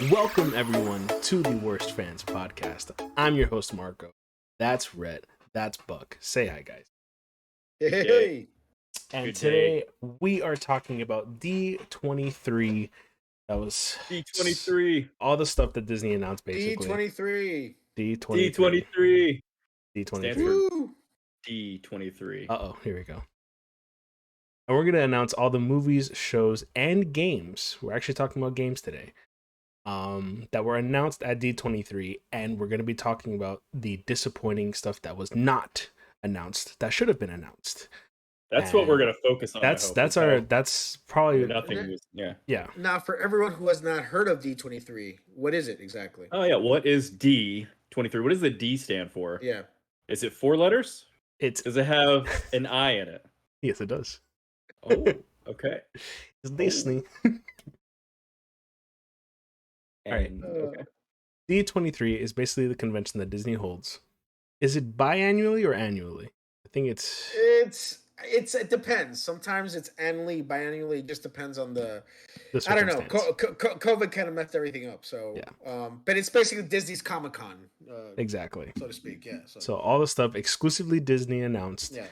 Welcome everyone to the Worst Fans Podcast. I'm your host Marco. That's Rhett. That's Buck. Say hi, guys. Hey. And Good today we are talking about D23. That was D23. all the stuff that Disney announced, basically. D23. D23. D23. Stands for D23. Here we go. And we're going to announce all the movies, shows, and games. We're actually talking about games today. That were announced at D23, and we're going to be talking about the disappointing stuff that was not announced, that should have been announced. That's what we're going to focus on. That's probably nothing. Yeah. Now, for everyone who has not heard of D23, what is it exactly? Oh yeah, what is D23? What does the D stand for? Yeah. Is it 4 letters? Does it have an I in it? Yes, it does. Oh, okay. It's Disney. And, okay. D23 is basically the convention that Disney holds. Is it biannually or annually? I think it depends. Sometimes it's annually, biannually. It just depends on the I don't know. COVID kind of messed everything up. So, yeah. But it's basically Disney's Comic-Con. Exactly. So to speak. Yeah. So all the stuff exclusively Disney announced. Yeah.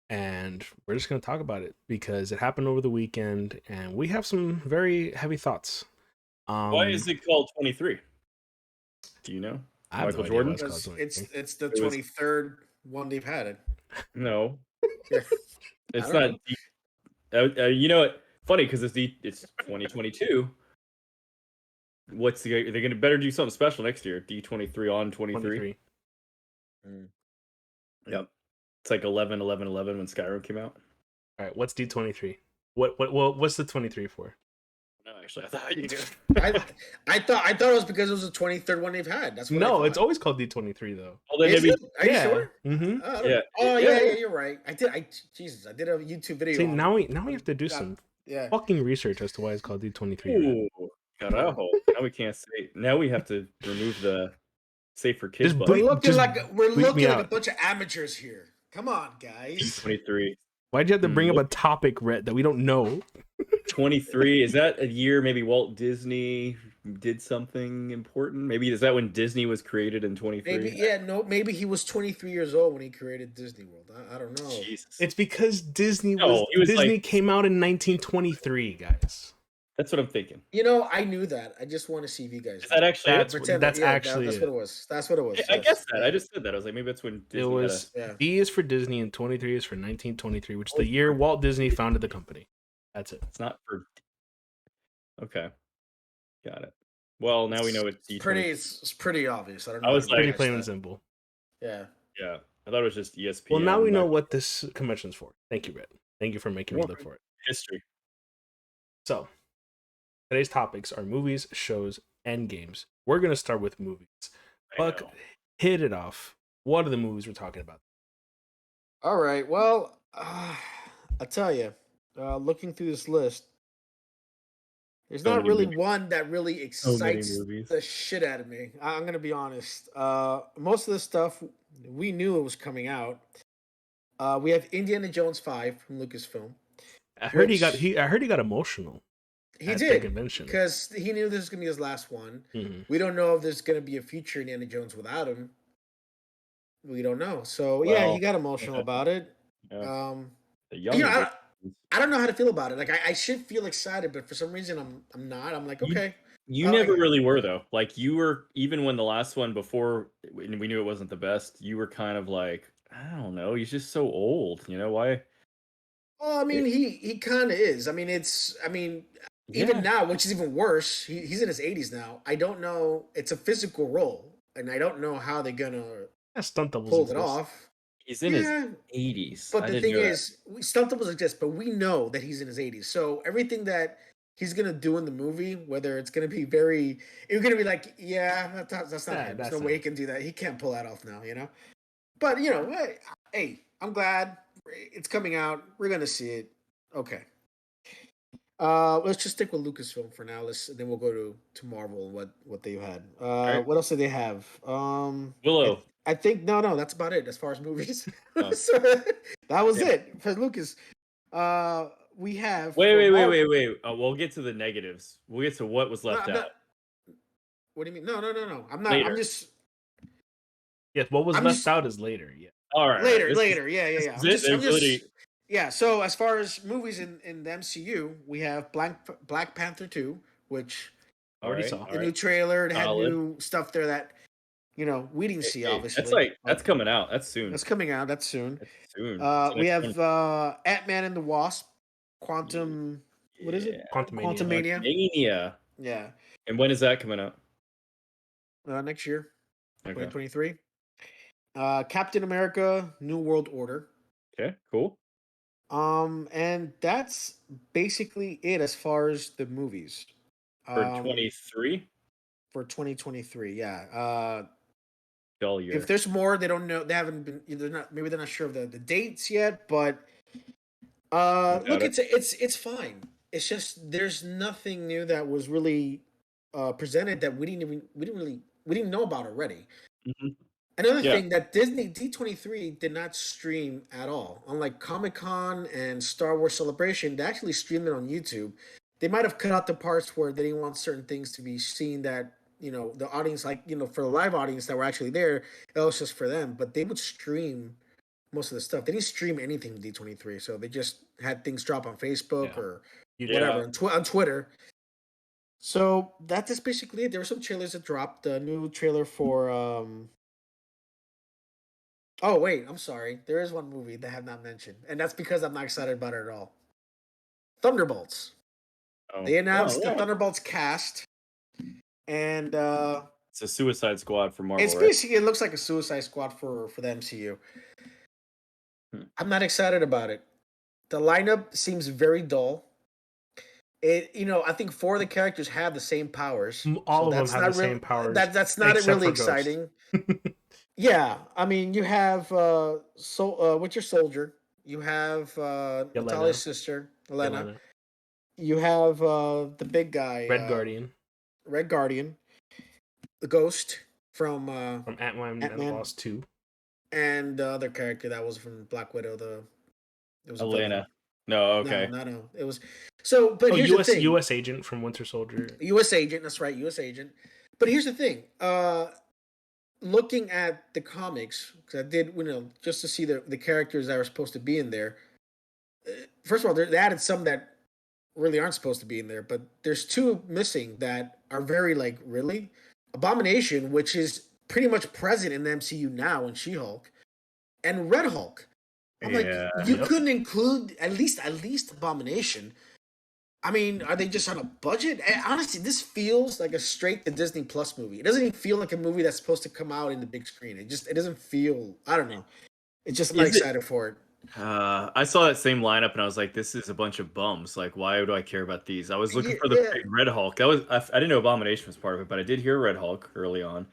And we're just going to talk about it because it happened over the weekend, and we have some very heavy thoughts. Why is it called 23? Do you know? Michael Jordan? It's the 23rd one they've had it. No. It's not. You know what? Funny because it's 2022. They're going to better do something special next year. D23 on 23. Yep. It's like 11/11/11 when Skyrim came out. All right, what's D23? What's the 23 for? No, actually, I thought you knew. I thought it was because it was the 23rd one they've had. That's what it's always called D23 though. Well, Is it? Are you sure? Mm-hmm. Yeah. Oh yeah, you're right. I did a YouTube video. See, now we have to do some fucking research as to why it's called D23. Ooh, carajo. Now we can't say. Now we have to remove the safe for kids. We're looking like a bunch of amateurs here. Come on, guys. 23. Why'd you have to bring up a topic, Rhett, that we don't know? 23. Is that a year maybe Walt Disney did something important? Maybe is that when Disney was created in 23? Maybe he was 23 years old when he created Disney World. I don't know. Jesus. It's because Disney came out in 1923, guys. That's what I'm thinking. You know, I knew that. I just want to see if you guys. Is that actually? That's what it was. That's what it was. I guess that. I just said that. I was like, maybe that's when Disney it was. D is for Disney and 23 is for 1923, which is the year Walt Disney founded the company. That's it. It's not for. Okay, got it. Well, now we know it's D23. It's pretty obvious. I don't know. I was like, pretty plain and simple. Yeah. Yeah. I thought it was just ESPN. Well, now we know what this convention's for. Thank you, Rhett. Thank you for making me look for it. History. So, today's topics are movies, shows, and games. We're going to start with movies. Buck, hit it off. What are the movies we're talking about? All right. Well, I'll tell you, looking through this list, there's not really one that really excites the shit out of me. I'm going to be honest. Most of the stuff, we knew it was coming out. We have Indiana Jones 5 from Lucasfilm. I heard he got emotional. He did, because he knew this was going to be his last one. Mm-hmm. We don't know if there's going to be a future Indiana Jones without him. We don't know. So, he got emotional about it. Yeah. I don't know how to feel about it. Like, I should feel excited, but for some reason, I'm not. I'm like, okay. You never really were, though. Like, you were, even when the last one before, we knew it wasn't the best, you were kind of like, I don't know, he's just so old. You know, why? Well, I mean, he kind of is. I mean, even now, which is even worse, he's in his 80s now. I don't know. It's a physical role, and I don't know how they're going to pull it off. He's in his 80s. But the thing is, stunt doubles exist, but we know that he's in his 80s. So everything that he's going to do in the movie, whether it's going to be it's going to be like, that's not him. There's no way he can do that. He can't pull that off now, you know? But, hey, I'm glad it's coming out. We're going to see it. Okay. Let's just stick with Lucasfilm for now. Then we'll go to Marvel and what they've had. Right. What else do they have? Willow. I think no, that's about it as far as movies. So, that was it for Lucas. We have wait. We'll get to the negatives. We'll get to what was left out. What do you mean? No. I'm not. I'm Later. just. Yes, what was I'm left just out is later. Yeah. All right, right. later. This Yeah. is it. The I'm just. ability. Yeah. So as far as movies in the MCU, we have Black Panther 2, which All Already right, saw. all the right. new trailer, it had Solid. new stuff there that we didn't see, Hey, that's obviously, like that's but coming out. That's soon. that's coming out. That's soon. That's soon. It's the We next one. have Ant-Man and the Wasp, Yeah. Quantum. What is it? Quantumania. Quantumania. Mania. Yeah. And when is that coming out? Next year, Okay. 2023. Captain America: New World Order. Okay. Cool. And that's basically it as far as the movies. For Um, 23. for 2023. Yeah. Dull If year. there's more, they don't know. They haven't been. They're not. Maybe they're not sure of the dates yet. But Without look, it. it's fine. It's just there's nothing new that was really presented that we didn't know about already. Mhm. Another Yeah. thing that Disney D23 did not stream at all. Unlike Comic-Con and Star Wars Celebration, they actually streamed it on YouTube. They might have cut out the parts where they didn't want certain things to be seen that, the audience, like, for the live audience that were actually there, it was just for them. But they would stream most of the stuff. They didn't stream anything with D23, so they just had things drop on Facebook Yeah. or Yeah. whatever, on Twitter. So that is basically it. There were some trailers that dropped. The new trailer for Oh wait, I'm sorry. There is one movie that I have not mentioned, and that's because I'm not excited about it at all. Thunderbolts. Oh. They Oh announced the yeah. Thunderbolts cast, and It's a Suicide Squad for Marvel, it's right? basically it looks like a Suicide Squad for the MCU. Hmm. I'm not excited about it. The lineup seems very dull. I think four of the characters have the same powers, so All of them that's have the not real. same powers That's not except really for Ghost. exciting. Yeah, I mean, you have Winter Soldier. You have Natalia's Yelena. sister, Elena. Yelena. You have the big guy, Red Guardian Red Guardian, the Ghost from from Ant-Man Ant and the Man, Wasp 2. and the other character that was from Black Widow. It was a villain. Atlanta. No. No, Okay. no. It was so. But Oh, here's the US thing: US agent from Winter Soldier. U.S. agent. That's right, U.S. agent. But here's the thing: looking at the comics, because I did, just to see the characters that are supposed to be in there. First of all, they added some that really aren't supposed to be in there, but there's two missing that are very like really Abomination, which is pretty much present in the MCU now in She-Hulk, and Red Hulk. I'm like, Yeah. you Yep. couldn't include at least Abomination. I mean, are they just on a budget? Honestly, this feels like a straight to Disney Plus movie. It doesn't even feel like a movie that's supposed to come out in the big screen. It doesn't feel. I don't know. It's just I'm not Is it? excited for it. I saw that same lineup and I was like, "This is a bunch of bums. Like, why do I care about these?" I was looking Yeah, for the yeah. big Red Hulk. I didn't know Abomination was part of it, but I did hear Red Hulk early on.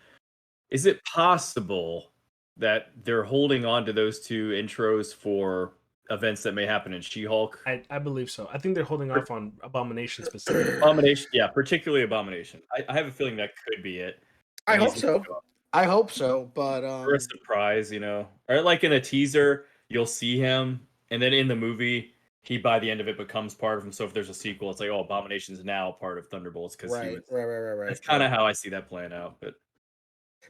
Is it possible that they're holding on to those two intros for events that may happen in She-Hulk? I believe so. I think they're holding off on Abomination specifically. Abomination, yeah, particularly Abomination. I have a feeling that could be it. I And he's hope gonna so. show up I hope so. But for a surprise, or like in a teaser, you'll see him, and then in the movie, he by the end of it becomes part of him. So if there's a sequel, it's like, oh, Abomination's now part of Thunderbolts because he right, was. right, right, right, right. That's kind of Right. how I see that playing out. But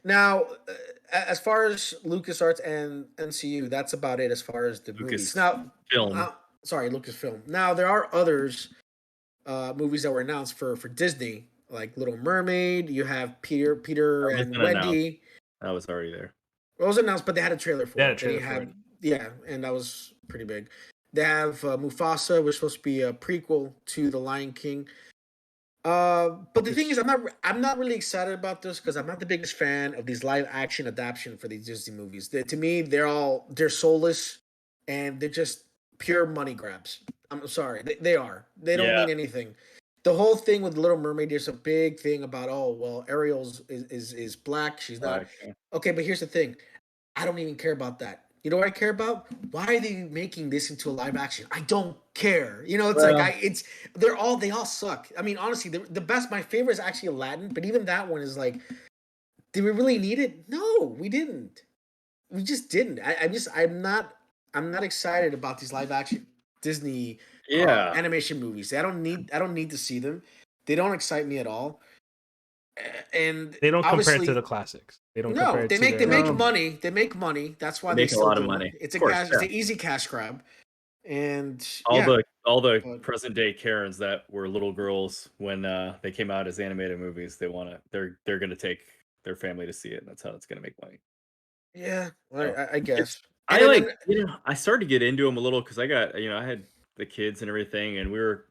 Now, as far as LucasArts and MCU, that's about it as far as the movies. Now, Lucasfilm, sorry, Lucasfilm. Now there are others movies that were announced for Disney, like Little Mermaid. You have Peter that and wasn't announced. Wendy. That was already there. It was announced, but they had a trailer for They had a it. Then you trailer for it. had and that was pretty big. They have Mufasa, which is supposed to be a prequel to The Lion King. But the thing is, I'm not really excited about this because I'm not the biggest fan of these live action adaptation for these Disney movies. To me, they're soulless and they're just pure money grabs. I'm sorry, they are. They don't Yeah, mean anything. The whole thing with Little Mermaid, there's a big thing about Ariel's is black. She's not like, okay. But here's the thing, I don't even care about that. You know what I care about? Why are they making this into a live action? I don't care. It's like well, they all suck. I mean, honestly, the best, my favorite is actually Aladdin, but even that one is like, did we really need it? No, we didn't. We just didn't. I'm not excited about these live action Disney yeah. animation movies. I don't need to see them. They don't excite me at all. and they don't compare it to obviously the classics. They don't compare no, it they to make their. money. They make money. That's why They they make a still lot of do it. money. It's Of a course, cash. yeah. It's an easy cash grab, and All the but present day Karens that were little girls when they came out as animated movies, they're gonna take their family to see it. And that's how it's gonna make money. yeah, So I it's guess. And I then like I started to get into them a little because I got I had the kids and everything, and we were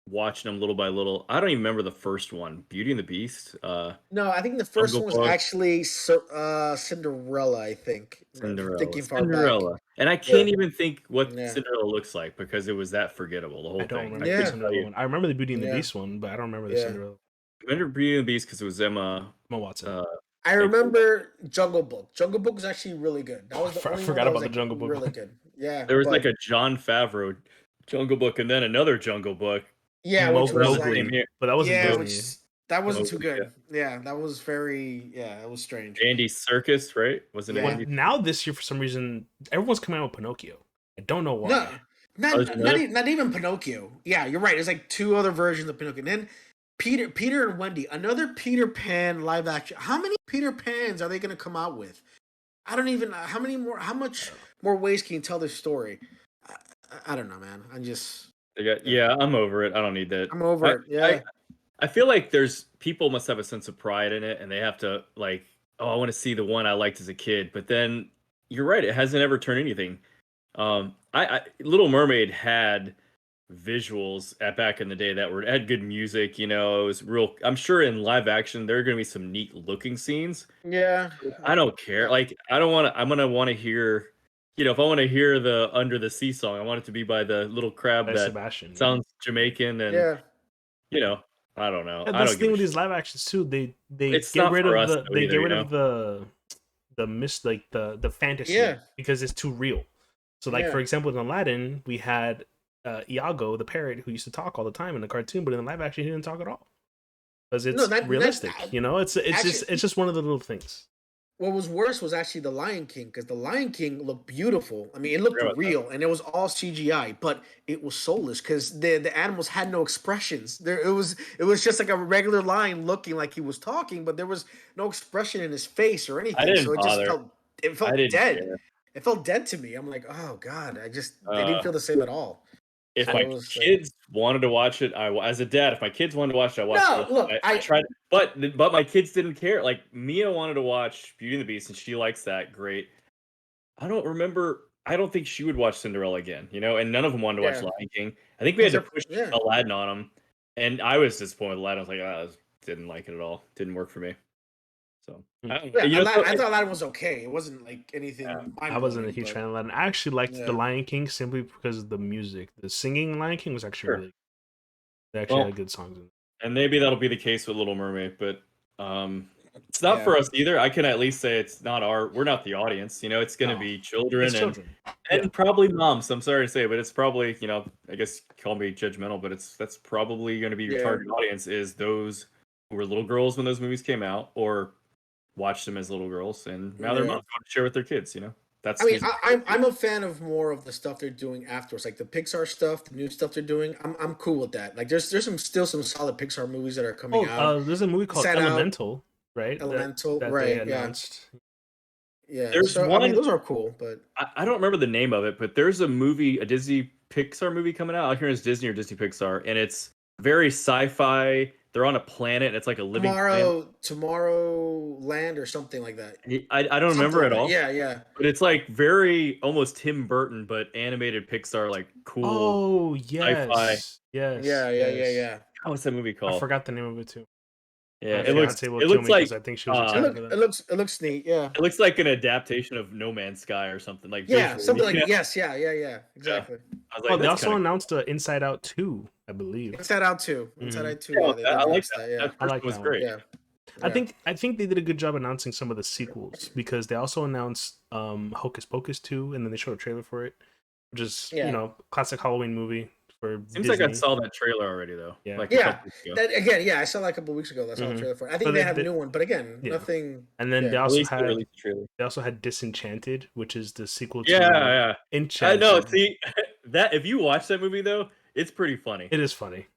watching them little by little. I don't even remember the first one, Beauty and the Beast, no, I think the first Jungle one was Book, actually Cinderella. I think if I'm Cinderella, thinking far back. and I Yeah, can't even think what yeah, Cinderella looks like because it was that forgettable. The I whole don't thing. I remember the yeah, couldn't tell Cinderella you. one. I remember the Beauty and the yeah, Beast one, but I don't remember the yeah. Cinderella. I remember Beauty and the Beast because it was Emma. Emma Watson. I remember Jungle Book. Jungle Book was actually really good. That was the I only one forgot that about was the like Jungle Book really one. good. Yeah, There was like but a Jon Favreau Jungle Book and then another Jungle Book yeah, which was like same Mowgli, year. but that wasn't yeah, Disney. which that wasn't too Mowgli, yeah. good. Yeah, that was very it was strange. Andy's Circus, right? Wasn't Yeah. Well, Andy? now this year for some reason everyone's coming out with Pinocchio. I don't know No, why. not even Pinocchio. Yeah, you're right. There's like two other versions of Pinocchio. And then Peter and Wendy, another Peter Pan live action. How many Peter Pans are they going to come out with? I don't even. How much more ways can you tell this story? I don't know, man. I'm over it. I don't need that. I'm over it. I Yeah. I feel like there's people must have a sense of pride in it and they have to like, oh, I want to see the one I liked as a kid. But then you're right, it hasn't ever turned anything. I Little Mermaid had visuals at back in the day that had good music, it was real. I'm sure in live action there are going to be some neat looking scenes. Yeah. I don't care. Like I don't want to. I'm gonna want to hear. If I want to hear the Under the Sea song, I want it to be by the little crab By that Sebastian. sounds Jamaican, and Yeah. I don't know. Yeah, I that's don't the thing give with a these shit. live actions too. They It's get not rid for of us the though either, the mist, like the fantasy, Yeah. because it's too real. So like for Yeah. example in Aladdin we had Iago the parrot who used to talk all the time in the cartoon, but in the live action he didn't talk at all because it's realistic. It's just one of the little things. What was worse was actually the Lion King, because the Lion King looked beautiful. I mean, it looked Forgot about that. real, and it was all CGI, but it was soulless because the animals had no expressions. It was just like a regular lion looking like he was talking, but there was no expression in his face or I anything. So didn't it just bother. it I felt didn't dead. care. It felt dead to me. I'm like, oh god, they didn't feel the same at all. If So my it was like, kids wanted to watch it, as a dad, if my kids wanted to watch it, I watched no, it. look, I tried, but my kids didn't care. Like Mia wanted to watch Beauty and the Beast, and she likes that. Great. I don't remember. I don't think she would watch Cinderella again. And none of them wanted to watch yeah, Lion King. I think we had to push yeah. Aladdin on them, and I was disappointed with Aladdin. I was like, I didn't like it at all. Didn't work for me. So Yeah, I thought Aladdin was okay. It wasn't like anything. I wasn't a huge fan of Aladdin. I actually liked the Lion King simply because of the music. The singing Lion King was actually really. They actually had good songs in it. And maybe that'll be the case with Little Mermaid, but it's not for us either. I can at least say it's not we're not the audience. It's going to be children and probably moms. I'm sorry to say, but it's probably, I guess call me judgmental, but that's probably going to be your target audience is those who were little girls when those movies came out or watched them as little girls, and now their moms want to share with their kids. That's. I mean, I'm a fan of more of the stuff they're doing afterwards, like the Pixar stuff, the new stuff they're doing. I'm cool with that. Like, there's still some solid Pixar movies that are coming out. There's a movie called Elemental, right? Elemental, that right? They announced. Yeah. There's so one. I mean, those are cool, but I don't remember the name of it, but there's a Disney Pixar movie coming out. I hear it's Disney or Disney Pixar, and it's very sci-fi. They're on a planet, and it's like a living Tomorrowland or something like that. I don't remember at all. Yeah. But it's like very almost Tim Burton, but animated Pixar, like cool. Oh yes, sci-fi. yes. Yeah. What's that movie called? I forgot the name of it too. Yeah, it looks like I think she was excited for that. It looks neat. Yeah, it looks like an adaptation of No Man's Sky or something like. Yeah, something like yes, yeah, exactly. I was like, they also announced Inside Out 2, I believe. Inside Out 2. Inside Out 2. I like that. Yeah, I like that. Was great. Yeah. I think they did a good job announcing some of the sequels because they also announced Hocus Pocus 2, and then they showed a trailer for it, which is classic Halloween movie for Seems Disney. like I saw that trailer already though. Yeah, that again. Yeah, I saw that a couple weeks ago. That's on the trailer for it. I think they have a new one, but again, nothing. And then they also had Disenchanted, which is the sequel to Enchanted. I know. See that if you watch that movie though, it's pretty funny. It is funny.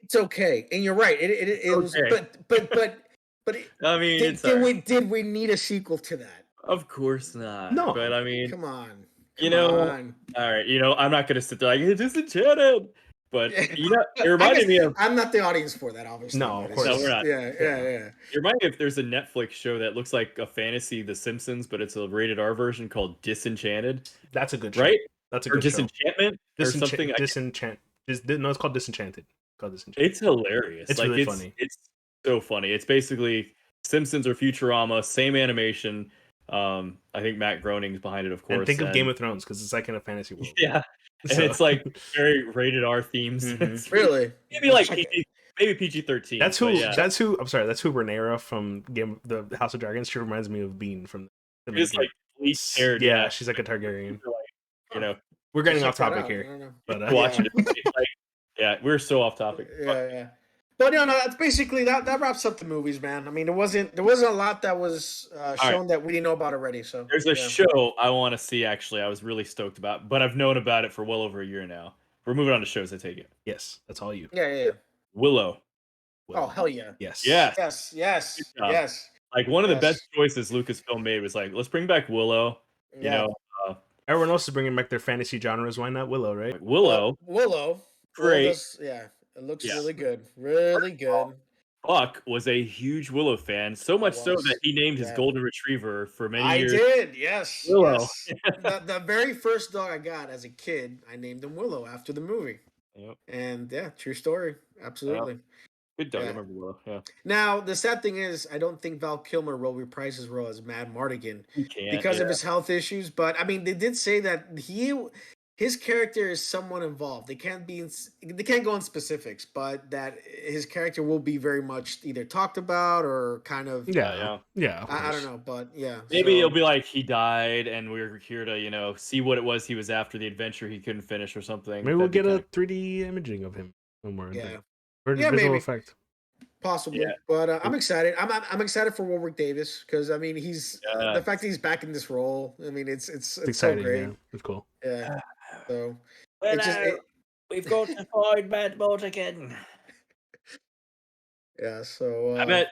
It's okay, and you're right. It was, but I mean, did we need a sequel to that? Of course not. No. But I mean, come on. All right, I'm not gonna sit there like it's disenchanted. But it reminded me of. I'm not the audience for that, obviously. No, of course. No, we're not. Yeah. It reminded me if there's a Netflix show that looks like a fantasy The Simpsons, but it's a rated R version called Disenchanted. That's a good show. Right? That's a or good Disenchantment show. or something. No, it's called Disenchanted. It's hilarious. It's really funny. It's so funny. It's basically Simpsons or Futurama, same animation. I think Matt Groening's behind it, of course. And think of Game of Thrones because it's like in a fantasy world. Yeah, and it's like very rated R themes. Mm-hmm. Really? Maybe PG-13. That's who. Yeah. That's who. I'm sorry. That's who Rhaenyra from the House of Dragons. She reminds me of Bean from. It's like bleached haired. Yeah, she's like a Targaryen. We're getting off topic here. But watching it, we're so off topic. Yeah. But no, that's basically that wraps up the movies, man. I mean, there wasn't a lot that was shown that we didn't know about already. So there's a show I want to see. Actually, I was really stoked about, but I've known about it for well over a year now. We're moving on to shows. I take it. Yes, that's all you. Yeah. Willow. Oh hell yeah! Yes. Like one of the best choices Lucasfilm made was like, let's bring back Willow. Everyone else is bringing back their fantasy genres. Why not Willow? Right? Willow. Great. It looks really good. Really good. Buck was a huge Willow fan, so much so that he named his golden retriever for many years. I did, yes. Willow. Yes. the very first dog I got as a kid, I named him Willow after the movie. Yep. And true story. Absolutely. Yep. Good dog. I remember Willow. Yeah. Now, the sad thing is, I don't think Val Kilmer will reprise his role as Mad Mardigan because of his health issues. But I mean, they did say that his character is somewhat involved. They can't go in specifics, but that his character will be very much either talked about or kind of yeah. I don't know, but maybe it'll be like he died, and we're here to see what it was he was after the adventure he couldn't finish or something. Maybe we'll get a 3D imaging of him somewhere. Maybe effect. Possibly, but I'm excited. I'm excited for Warwick Davis because I mean he's the fact that he's back in this role. I mean it's exciting, so great. Yeah. It's cool. Yeah. So we've got to find Mad Mardigan. Yeah. So I met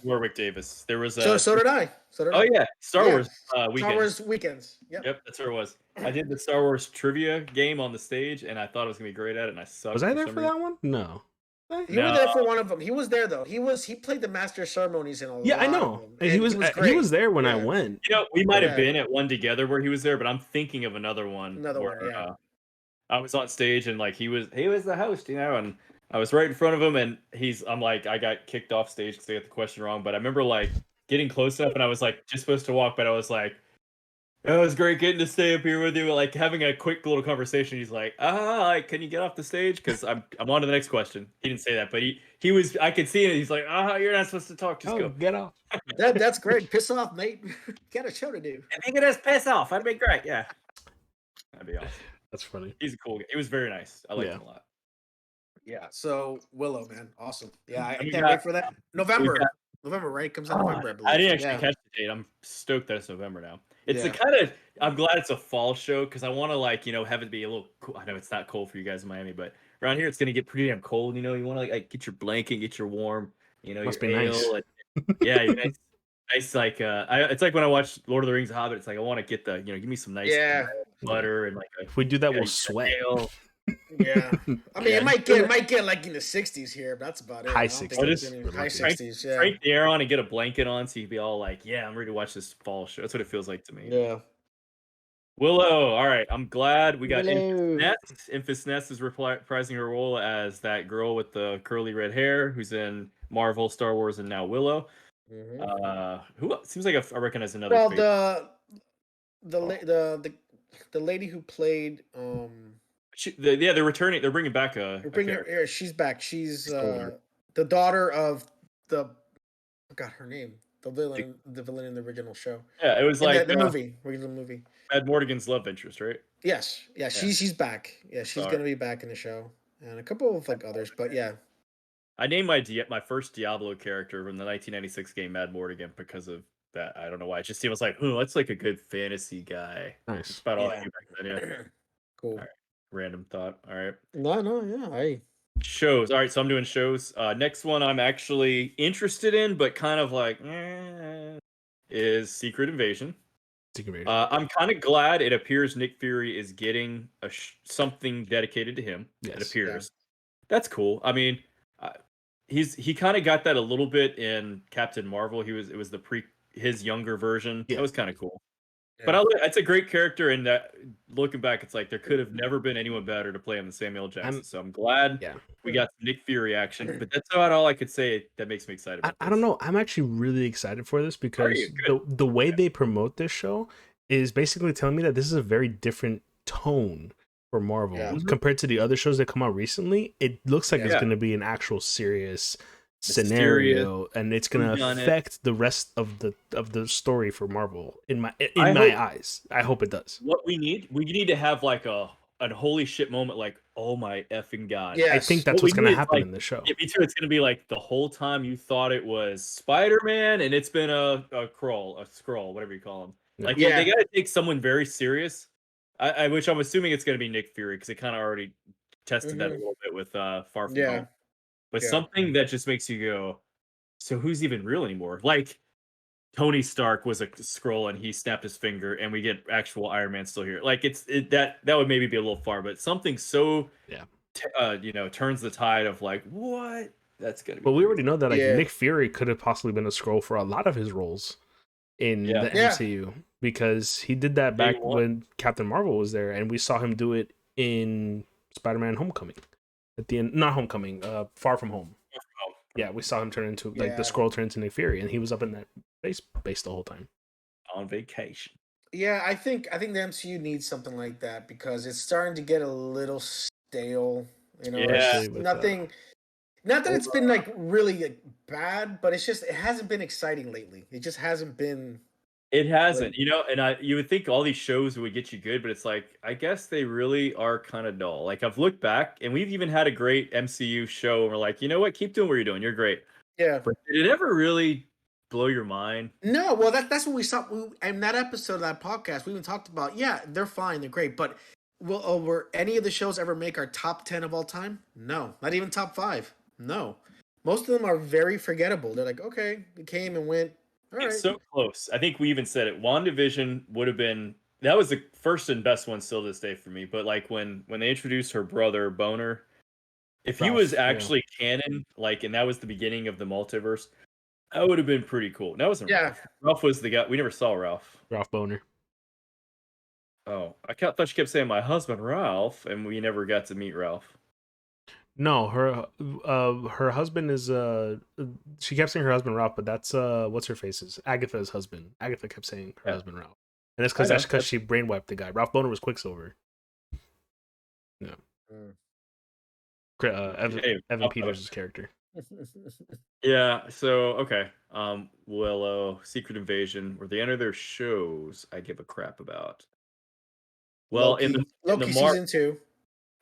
Warwick Davis. There was so did I. Oh yeah, Star Wars weekends. Star Wars weekends. Yep, that's where it was. I did the Star Wars trivia game on the stage, and I thought I was gonna be great at it, and I sucked. Was I there for that one? No. You were there for one of them. He was there though. He played the master ceremonies in a lot. Yeah, I know. And he was there when I went. We might have been at one together where he was there, but I'm thinking of another one. I was on stage and like he was the host, and I was right in front of him, and I'm like, I got kicked off stage because I got the question wrong, but I remember like getting close enough, and I was like just supposed to walk, but I was like, it was great getting to stay up here with you, like having a quick little conversation. He's like, can you get off the stage? Because I'm on to the next question. He didn't say that, but he was. I could see it. He's like, you're not supposed to talk. Just go. Get off. That's great. Piss off, mate. Got a show to do. I think it is piss off. That'd be great. Yeah, that'd be awesome. That's funny. He's a cool guy. He was very nice. I liked him a lot. Yeah. So Willow, man, awesome. Yeah, I can't wait for that. November, right? Comes out November. I believe. I didn't actually catch the date. I'm stoked that it's November now. It's the kind of. I'm glad it's a fall show because I want to have it be a little cool. I know it's not cold for you guys in Miami, but around here it's gonna get pretty damn cold. You want to like get your blanket, get your warm. Must your be ale. Nice. And, nice. Like it's like when I watch Lord of the Rings: Hobbit. It's like I want to get the give me some nice butter and like. If we do that, we'll sweat. Yeah, I mean it might get like in the 60s here, but that's about it. High 60s. High 60s. Yeah. Crank the air on and get a blanket on, so you'd be all like, "Yeah, I'm ready to watch this fall show." That's what it feels like to me. Yeah. Willow. All right, I'm glad we got Infus Nest. Infus Nest is reprising her role as that girl with the curly red hair who's in Marvel, Star Wars, and now Willow. Mm-hmm. Who seems like I recognize another. Well, the lady who played they're returning. They're bringing back she's back. She's the daughter of I forgot her name. The villain in the original show. Yeah, it was like the original movie. Mad Mortigan's love interest, right? Yes, yeah, she's back. Yeah, she's gonna be back in the show, and a couple of others, but yeah. I named my first Diablo character from the 1996 game Mad Mortigan because of that. I don't know why. It just seems like, that's like a good fantasy guy. Nice. That's about all I knew back then. Yeah. Cool. All right. Random thought. All right. No, yeah. Shows. All right, so I'm doing shows. Next one I'm actually interested in, but kind of like is Secret Invasion. Secret Invasion. I'm kind of glad it appears Nick Fury is getting something dedicated to him. Yes. It appears. That's cool. I mean, he kind of got that a little bit in Captain Marvel. It was his younger version. Yeah. That was kind of cool. Yeah. But it's a great character, and looking back, it's like there could have never been anyone better to play him than Samuel L. Jackson. So I'm glad we got some Nick Fury action. But that's about all I could say that makes me excited about this. I don't know. I'm actually really excited for this because the way they promote this show is basically telling me that this is a very different tone for Marvel compared to the other shows that come out recently. It looks like it's going to be an actual serious scenario, and it's going to affect the rest of the story for Marvel in my eyes. I hope it does. What we need to have like a holy shit moment, like, oh my effing god. I think that's what's going to happen in the show. Yeah, me too. It's going to be like the whole time you thought it was Spider-Man and it's been a scroll, whatever you call him. Like, they got to take someone very serious. Which I'm assuming it's going to be Nick Fury, because it kind of already tested that a little bit with Far From Home. But something that just makes you go, so who's even real anymore? Like, Tony Stark was a scroll and he snapped his finger, and we get actual Iron Man still here. Like, that would maybe be a little far, but something so turns the tide of like, what? That's gonna be. But we already know that Nick Fury could have possibly been a scroll for a lot of his roles in the MCU, because he did that back when Captain Marvel was there, and we saw him do it in Spider-Man Homecoming. At the end, not Homecoming, Far From Home. Yeah, we saw him turn into the scroll turn into Nick Fury, and he was up in that base the whole time on vacation. Yeah, I think the MCU needs something like that, because it's starting to get a little stale. You know, it's nothing. Not that it's been like really bad, but it hasn't been exciting lately. It just hasn't been. It hasn't, and you would think all these shows would get you good, but it's like, I guess they really are kind of dull. Like, I've looked back, and we've even had a great MCU show, and we're like, you know what? Keep doing what you're doing. You're great. Yeah. But did it ever really blow your mind? No. Well, that's what we saw. In that episode of that podcast, we even talked about, they're fine. They're great. But were any of the shows ever make our top 10 of all time? No. Not even top 5. No. Most of them are very forgettable. They're like, okay, we came and went. It's so close. I think we even said it. WandaVision would have been, that was the first and best one still to this day for me. But like when they introduced her brother Boner, if he was actually canon, like, and that was the beginning of the multiverse, that would have been pretty cool. That wasn't Ralph. Ralph was the guy. We never saw Ralph. Ralph Boner. Oh, I thought she kept saying my husband Ralph, and we never got to meet Ralph. No, her husband is she kept saying her husband Ralph, but that's what's her face's Agatha's husband. Agatha kept saying her husband Ralph, and it's because she brainwiped the guy. Ralph Boner was Quicksilver. Yeah. Evan Peters' character. Yeah. So okay. Willow, Secret Invasion, where they enter their shows, I give a crap about. Well, Loki, in the season 2.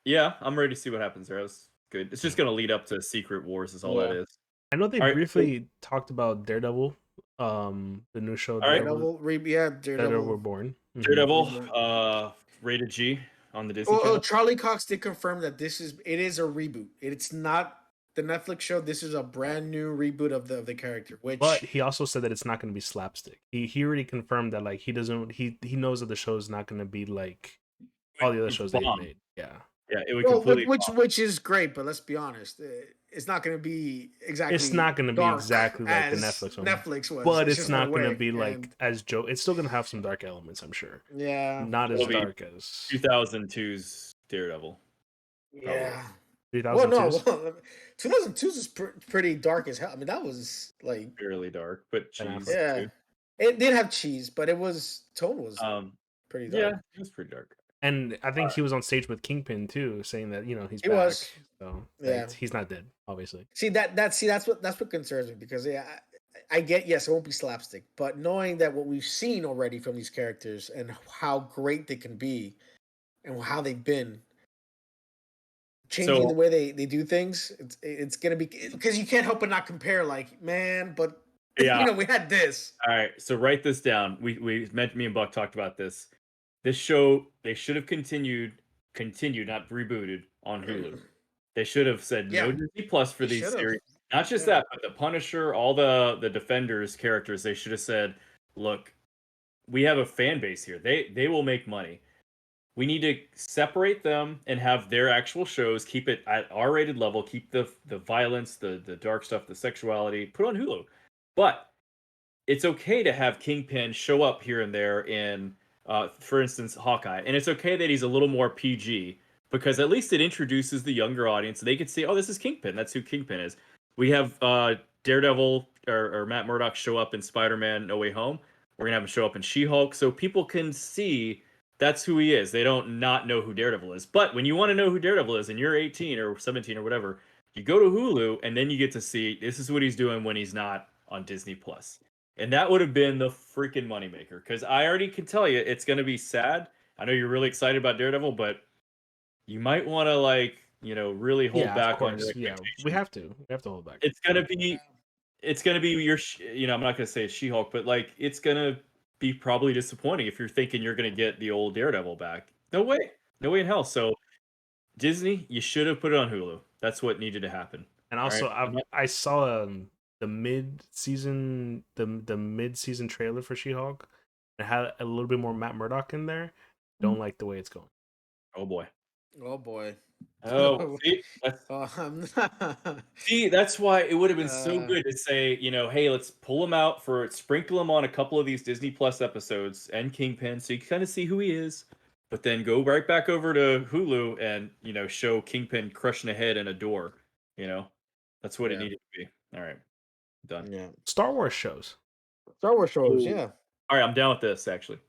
Yeah, I'm ready to see what happens there. That's good. It's just going to lead up to Secret Wars, is all that is. I know they briefly talked about Daredevil, the new show. Daredevil Reborn. Daredevil, rated G on the Disney Channel. Charlie Cox did confirm that it is a reboot. It's not the Netflix show. This is a brand new reboot of the character. But he also said that it's not going to be slapstick. He already confirmed that, like, he knows that the show is not going to be like all the other shows that he made. Yeah. Yeah, it would completely which is great, but let's be honest, it's not going to be exactly. It's not going to be exactly like the Netflix one. Netflix was, but it's not going to be like as Joe. It's still going to have some dark elements, I'm sure. Yeah, not as dark as 2002's Daredevil. Yeah, 2002's is pretty dark as hell. I mean, that was like fairly dark, but cheese. Yeah, it did have cheese, but tone was pretty dark. Yeah, it was pretty dark. And I think he was on stage with Kingpin too, saying that he's back. Was. So yeah, he's not dead, obviously. See that's what concerns me, because I get, yes, it won't be slapstick, but knowing that what we've seen already from these characters and how great they can be and how they've been changing the way they do things, it's gonna be, because you can't help but not compare. Like, man, but we had this. All right, so write this down. We meant, me and Buck talked about this. This show, they should have continued, not rebooted, on Hulu. They should have said no Disney Plus for these series. Not just that, but the Punisher, all the Defenders characters, they should have said, look, we have a fan base here. They will make money. We need to separate them and have their actual shows, keep it at R-rated level, keep the violence, the dark stuff, the sexuality, put on Hulu. But it's okay to have Kingpin show up here and there in, for instance, Hawkeye. And it's okay that he's a little more PG, because at least it introduces the younger audience. They can see, oh, this is Kingpin. That's who Kingpin is. We have Daredevil or Matt Murdock show up in Spider-Man No Way Home. We're going to have him show up in She-Hulk, so people can see that's who he is. They don't not know who Daredevil is. But when you want to know who Daredevil is and you're 18 or 17 or whatever, you go to Hulu and then you get to see this is what he's doing when he's not on Disney Plus. And that would have been the freaking moneymaker, because I already can tell you it's going to be sad. I know you're really excited about Daredevil, but you might want to really hold back on your expectations. We have to hold back. It's going to be your, I'm not going to say She-Hulk, but it's going to be probably disappointing if you're thinking you're going to get the old Daredevil back. No way in hell. So Disney, you should have put it on Hulu. That's what needed to happen. And also, right? I saw the mid-season trailer for She-Hulk. It had a little bit more Matt Murdock in there. Don't like the way it's going. Oh boy. Oh, see, that's why it would have been so good to say, hey, let's pull him out sprinkle him on a couple of these Disney Plus episodes and Kingpin, so you can kind of see who he is, but then go right back over to Hulu and show Kingpin crushing a head in a door. That's what it needed to be. All right, done. Yeah. Star Wars shows. Yeah. All right, I'm down with this actually.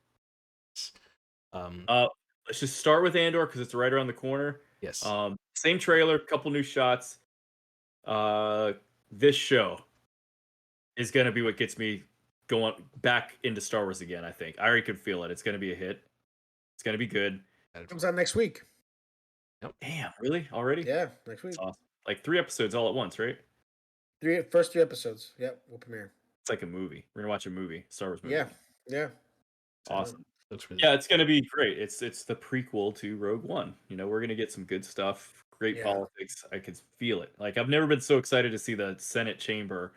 Let's just start with Andor because it's right around the corner. Yes. Same trailer, couple new shots. This show is going to be what gets me going back into Star Wars again, I think. I already could feel it. It's going to be a hit. It's going to be good. It comes out next week. Yep. Damn, really? Already? Yeah, next week. That's awesome. 3 episodes all at once, right? First 3 episodes. Yep, we'll premiere. It's like a movie. We're going to watch a movie, Star Wars movie. Yeah. Awesome. Really it's going to be great. It's the prequel to Rogue One. We're going to get some good stuff, great politics. I could feel it. I've never been so excited to see the Senate chamber,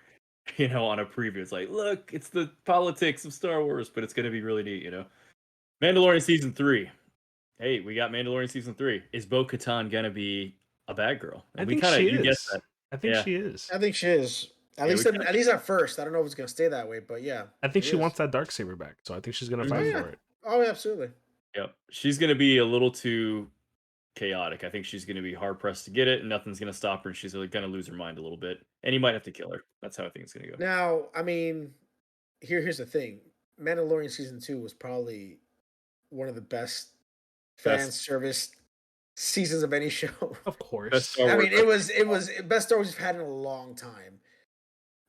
on a preview. It's look, it's the politics of Star Wars, but it's going to be really neat, Mandalorian Season 3. Hey, we got Mandalorian Season 3. Is Bo-Katan going to be a bad girl? I think she is. I think she is. I think she is. At least at first. I don't know if it's going to stay that way, but yeah. I think she wants that Darksaber back, so I think she's going to fight for it. Oh, absolutely. Yep. She's going to be a little too chaotic. I think she's going to be hard-pressed to get it, and nothing's going to stop her, and she's going to lose her mind a little bit. And he might have to kill her. That's how I think it's going to go. Now, I mean, here's the thing. Mandalorian Season 2 was probably one of the best fan service seasons of any show. Of course. I mean, it was best Star Wars we've had in a long time.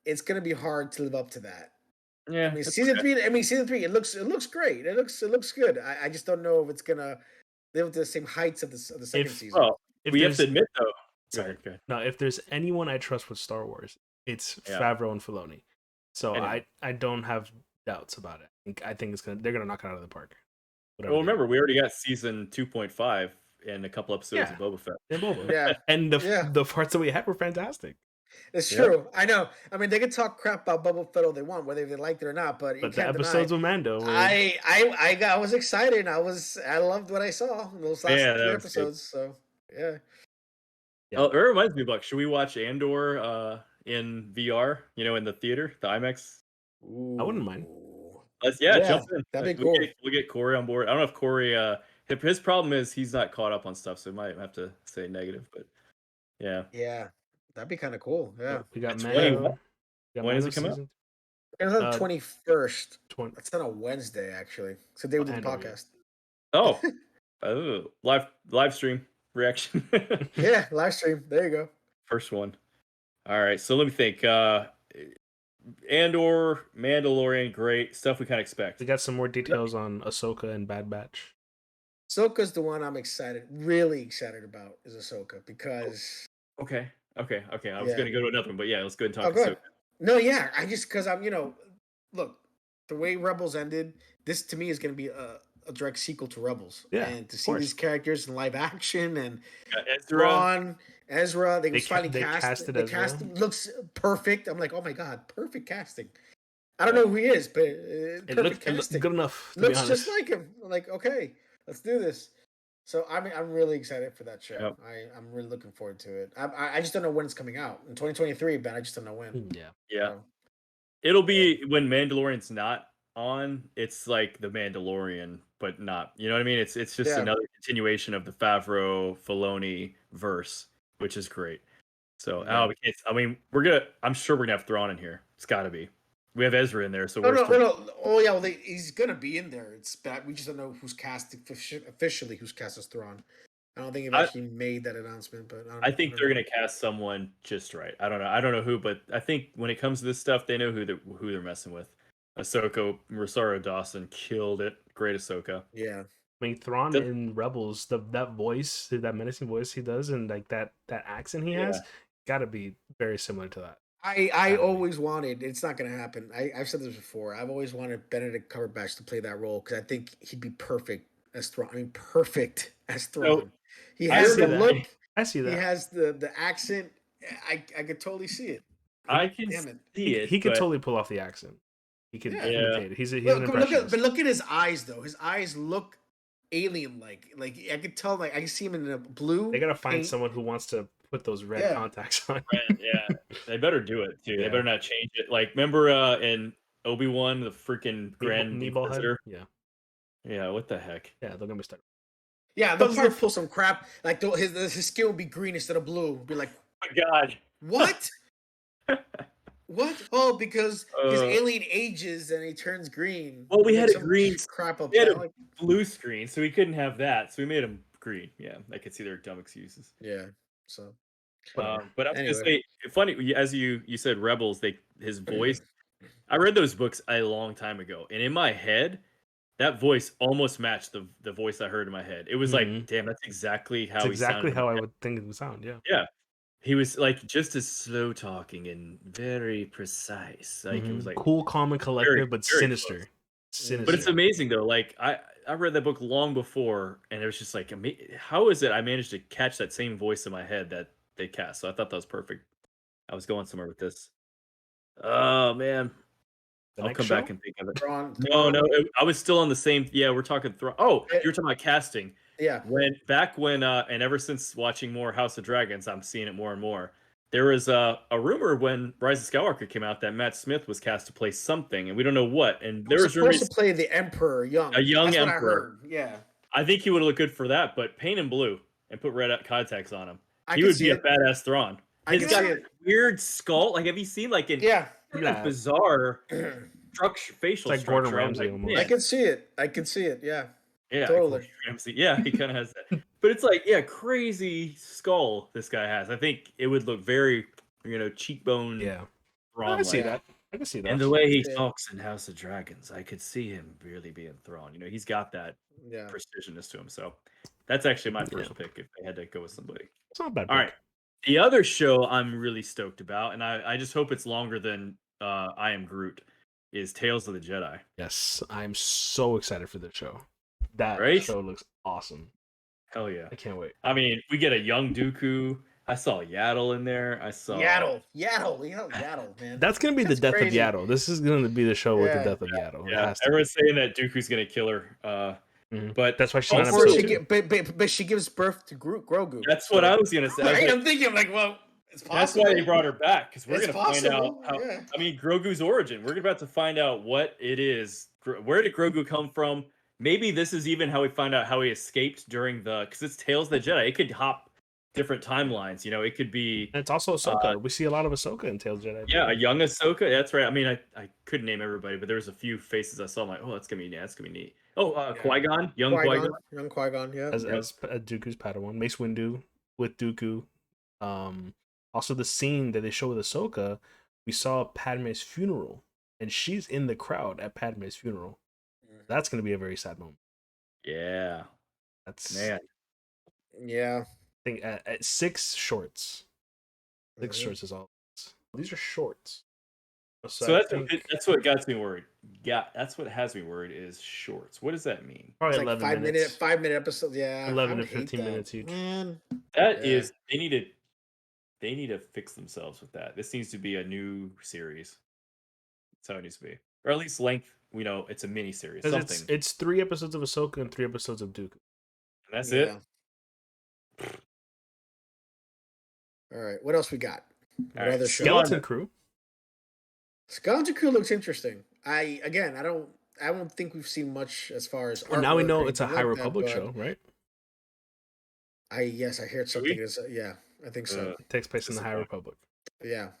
It's going to be hard to live up to that. Yeah, I mean, season 3. It looks great. It looks good. I just don't know if it's gonna live up to the same heights of the second season. Well, we have to admit though. Sorry. Now, if there's anyone I trust with Star Wars, it's Favreau and Filoni. So I don't have doubts about it. I think they're gonna knock it out of the park. Well, remember we already got season 2.5 and a couple episodes of Boba Fett. And Boba. And the parts that we had were fantastic. It's true. I know. I mean, they can talk crap about Boba Fett all they want, whether they liked it or not. But the episodes with Mando. I was excited. I loved what I saw in those last 3 episodes. Good. So Oh, it reminds me, Buck. Should we watch Andor in VR? In the theater, the IMAX. Ooh. I wouldn't mind. Jump in. That'd be cool. We'll get Corey on board. I don't know if Corey. His problem is he's not caught up on stuff, so I might have to say negative. But yeah. That'd be kind of cool. Yeah. We got Mando. When does it come out? It's on the 21st. 20. It's on a Wednesday, actually. So they would do the podcast. Oh, live stream reaction. Yeah, live stream. There you go. First one. All right. So let me think. Andor, Mandalorian, great stuff we kind of expect. We got some more details on Ahsoka and Bad Batch. Ahsoka's the one I'm really excited about. Is Ahsoka because. Okay. I was going to go to another one, but let's go ahead and talk Ahsoka. No, because I'm, look, the way Rebels ended, this to me is going to be a a direct sequel to Rebels. Yeah, And to of see course. these characters in live action and Ezra. Ezra, they They finally casted the Ezra. casting looks perfect. I'm like, oh my god, perfect casting. I don't know who he is, but It perfect looked casting. good enough, to be Looks just honest. like him. I'm like, okay, let's do this. So I'm really excited for that show. Yep. I'm really looking forward to it. I just don't know when it's coming out in 2023, but I just don't know when. Yeah. Yeah. So, It'll be when Mandalorian's not on, it's like the Mandalorian, but not. You know what I mean? It's just yeah. another continuation of the Favreau Filoni verse, which is great. So Yeah. I'm sure we're gonna have Thrawn in here. It's gotta be. We have Ezra in there, so No, no, no, no. Oh yeah, well, he's gonna be in there. It's bad. We just don't know who's cast officially. Who's cast as Thrawn? I don't think they've actually made that announcement, but I think they're gonna cast someone just right. I don't know. I don't know who, but I think when it comes to this stuff, they know who they're messing with. Ahsoka, Rosario Dawson killed it. Great Ahsoka. Yeah. I mean, Thrawn in Rebels, that voice, that menacing voice he does, and like that accent he has, gotta be very similar to that. I always wanted. It's not gonna happen. I've said this before. I've always wanted Benedict Cumberbatch to play that role because I think he'd be perfect as Thrawn. I mean, perfect as Thrawn. He has the look. I see that. He has the accent. I could totally see it. I can see it. He could totally pull off the accent. He could imitate it. He's an impressionist. But look at his eyes though. His eyes look alien-like. Like I could tell. Like I can see him in a blue. They gotta find someone who wants to put those red contacts on. Yeah, they better do it too. They better not change it. Like remember in Obi-Wan, the freaking Grand Inquisitor? Yeah. What the heck? Yeah, they're gonna be starting. Yeah, they'll probably pull some crap. Like his skin will be green instead of blue. Be like, oh my god, what? What? Oh, because his alien ages and he turns green. Well, we had a green crap up. We had a blue screen, so we couldn't have that. So we made him green. Yeah, I could see their dumb excuses. Yeah. So, but I was gonna say, funny as you said, Rebels. His voice. I read those books a long time ago, and in my head, that voice almost matched the voice I heard in my head. It was like, damn, that's exactly how he sounded. How I would think it would sound. Yeah. Yeah. He was like just as slow talking and very precise. Like it was like cool, calm, and collected, but sinister. But it's amazing though. Like I read that book long before, and it was just like, how is it I managed to catch that same voice in my head that they cast? So I thought that was perfect. I was going somewhere with this. Oh man, I'll come back and think of it. No, I was still on the same. Yeah, we're talking. Oh, you're talking about casting. Yeah. And ever since watching more House of Dragons, I'm seeing it more and more. There was a rumor when Rise of Skywalker came out that Matt Smith was cast to play something, and we don't know what. And there was supposed to play the Emperor young. A young That's Emperor. What I heard. Yeah. I think he would look good for that, but paint him blue and put red contacts on him. He would be a badass Thrawn. He's got a weird skull. Like, have you seen like bizarre structure, facial it's like structure? Gordon Ramsay almost. I can see it. Yeah. Yeah, totally. Yeah, he kind of has that. But it's like, crazy skull this guy has. I think it would look very, cheekbone. Yeah. Thrawn. I can see that. And the way he talks in House of Dragons, I could see him really being Thrawn. He's got that precisionness to him. So that's actually my first pick if they had to go with somebody. It's not a bad pick. All right. The other show I'm really stoked about, and I just hope it's longer than I Am Groot, is Tales of the Jedi. Yes, I'm so excited for this show. That show looks awesome. Hell yeah. I can't wait. I mean, we get a young Dooku. I saw Yaddle in there. I saw Yaddle, man. That's gonna be the death of Yaddle. This is gonna be the show with the death of Yaddle. Yeah, everyone's saying that Dooku's gonna kill her. But that's why she's not but she gives birth to Grogu. That's what I was gonna say. I'm thinking, like, well, it's possible. That's why they brought her back, because we're gonna find out how. I mean, Grogu's origin. We're about to find out what it is. Where did Grogu come from? Maybe this is even how we find out how he escaped during because it's Tales of the Jedi. It could hop different timelines. It could be. And it's also Ahsoka. We see a lot of Ahsoka in Tales of the Jedi. Yeah, a young Ahsoka. That's right. I mean, I couldn't name everybody, but there was a few faces I saw. I'm like, oh, that's gonna be neat. Oh, Qui-Gon, young Qui-Gon. Young Qui-Gon, yeah. As Dooku's Padawan, Mace Windu with Dooku. Also the scene that they show with Ahsoka, we saw Padme's funeral, and she's in the crowd at Padme's funeral. That's going to be a very sad moment. Yeah. That's man. Yeah. I think at 6 shorts. 6 shorts is all. These are shorts. So that's what got me worried. Yeah, that's what has me worried is shorts. What does that mean? Probably It's like 11 minutes. 5-minute episodes. Yeah, 11 to 15 minutes each. Man, That is they need to fix themselves with that. This needs to be a new series. That's how it needs to be, or at least length. It's a mini series. Something. It's 3 episodes of Ahsoka and 3 episodes of Dooku. And that's it. All right, what else we got? What other Skeleton Crew. Skeleton Crew looks interesting. I don't think we've seen much as far as. Well, now we know it's a High Republic show, right? I heard something. Yeah, I think so. It takes place in the High Republic. Yeah.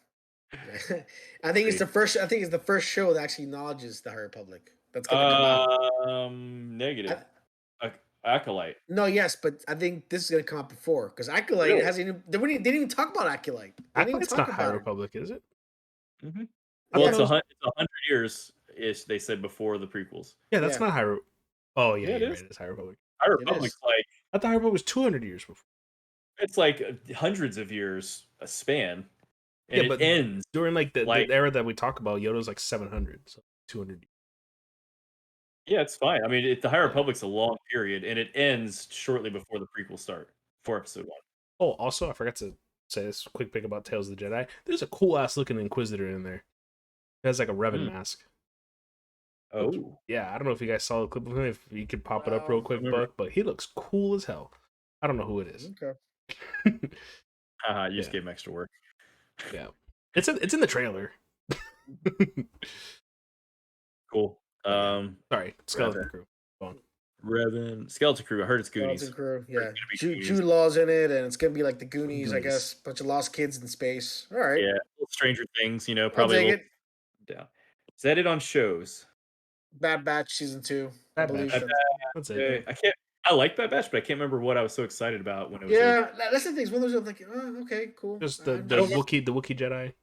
I think it's the first. I think it's the first show that actually acknowledges the High Republic. That's gonna come out. Negative. Acolyte. No, yes, but I think this is gonna come out before because Acolyte hasn't even. They didn't even talk about Acolyte. Acolyte's not High Republic, is it? Mm-hmm. Well, it's 100 years ish. They said before the prequels. Yeah, that's not High. Oh yeah, it is. Right. It's High Republic. High Republic's like. I thought High Republic was 200 years before. It's like hundreds of years a span. And it ends during the era that we talk about. Yoda's like 700, so 200. Yeah, it's fine. I mean, the High Republic's a long period, and it ends shortly before the prequels start for Episode 1. Oh, also, I forgot to say this quick thing about Tales of the Jedi. There's a cool ass looking Inquisitor in there. He has like a Revan mask. Oh, yeah. I don't know if you guys saw the clip of him. If you could pop it up real quick, but he looks cool as hell. I don't know who it is. Okay. You just gave him extra work. Yeah, it's in the trailer. Cool. Sorry, Skeleton Crew. Revan, Skeleton Crew. I heard it's Goonies. Skeleton Crew, yeah. Jude Law's in it, and it's gonna be like the Goonies, I guess. Bunch of lost kids in space. All right. Yeah, Stranger Things. Probably. Down. Is that it on shows? Bad Batch season 2. Bad Batch. That's it. I like Bad Batch, but I can't remember what I was so excited about when it was. Yeah, that's the thing. One of those like, okay, cool. Just the Wookiee Jedi.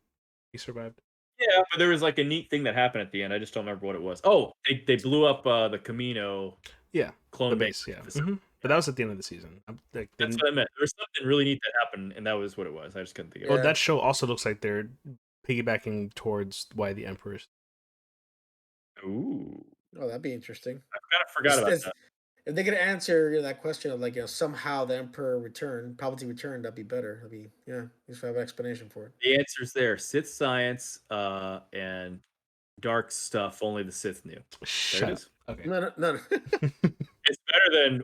He survived. Yeah, but there was like a neat thing that happened at the end. I just don't remember what it was. Oh, they blew up the Camino. Yeah, clone base. Yeah, but that was at the end of the season. That's what I meant. There was something really neat that happened, and that was what it was. I just couldn't think of it. Well, that show also looks like they're piggybacking towards why the Emperor's. Ooh. Oh, that'd be interesting. I kind of forgot about that. If they could answer that question of somehow the Emperor Palpatine returned, that'd be better. That'd be just have an explanation for it. The answer's there: Sith science and dark stuff. Only the Sith knew. There it is. Okay. No. It's better than